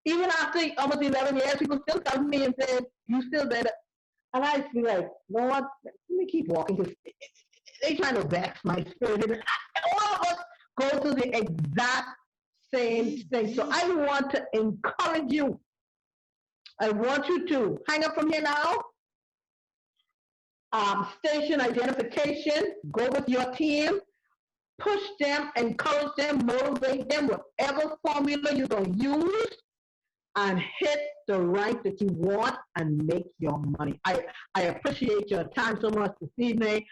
Even after almost 11 years, people still come to me and say, you still better. And I feel like, Lord, let me keep walking, because they trying to vex my spirit. And all of us go through the exact same thing. So I want to encourage you. I want you to hang up from here now. Station identification, go with your team, push them, encourage them, motivate them, whatever formula you're going to use, and hit the rank that you want and make your money. I appreciate your time so much this evening.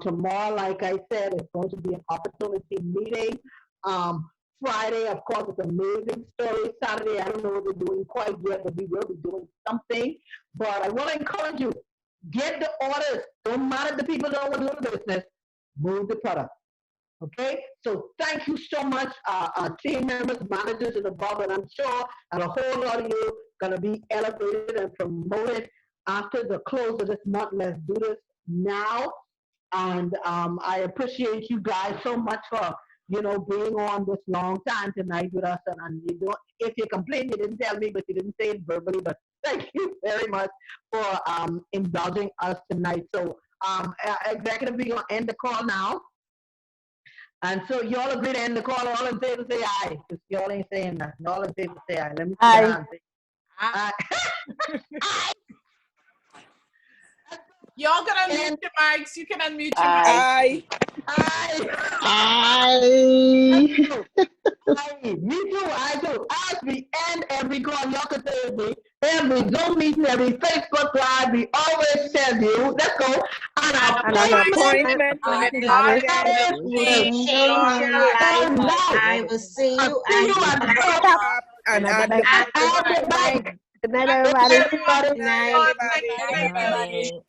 Tomorrow, like I said, it's going to be an opportunity meeting. Friday, of course, it's amazing story. Saturday, I don't know what we're doing quite yet, but we will be doing something. But I want to encourage you, get the orders. Don't matter if the people don't want to do the business. Move the product. Okay, so thank you so much, our team members, managers, and above, and I'm sure that a whole lot of you are going to be elevated and promoted after the close of this month. Let's do this now, and I appreciate you guys so much for being on this long time tonight with us. And you don't, if you complain, you didn't tell me, but you didn't say it verbally. But thank you very much for indulging us tonight. So, executive, we're gonna end the call now. And so y'all agree to end the call. All in favor say aye. Because y'all ain't saying nothing. All in favor say aye. Let me see Aye. your hand. Aye. Y'all can unmute your mics. You can unmute your Aye. mics. Aye. Me too. I do. As we end every call, y'all can say with me, every Zoom meeting, every Facebook Live, we always tell you, let's go, An appointment with Ardyss will change your life. I will see you at the top and at the bottom. Good night, everybody. Good night, everybody. Good night.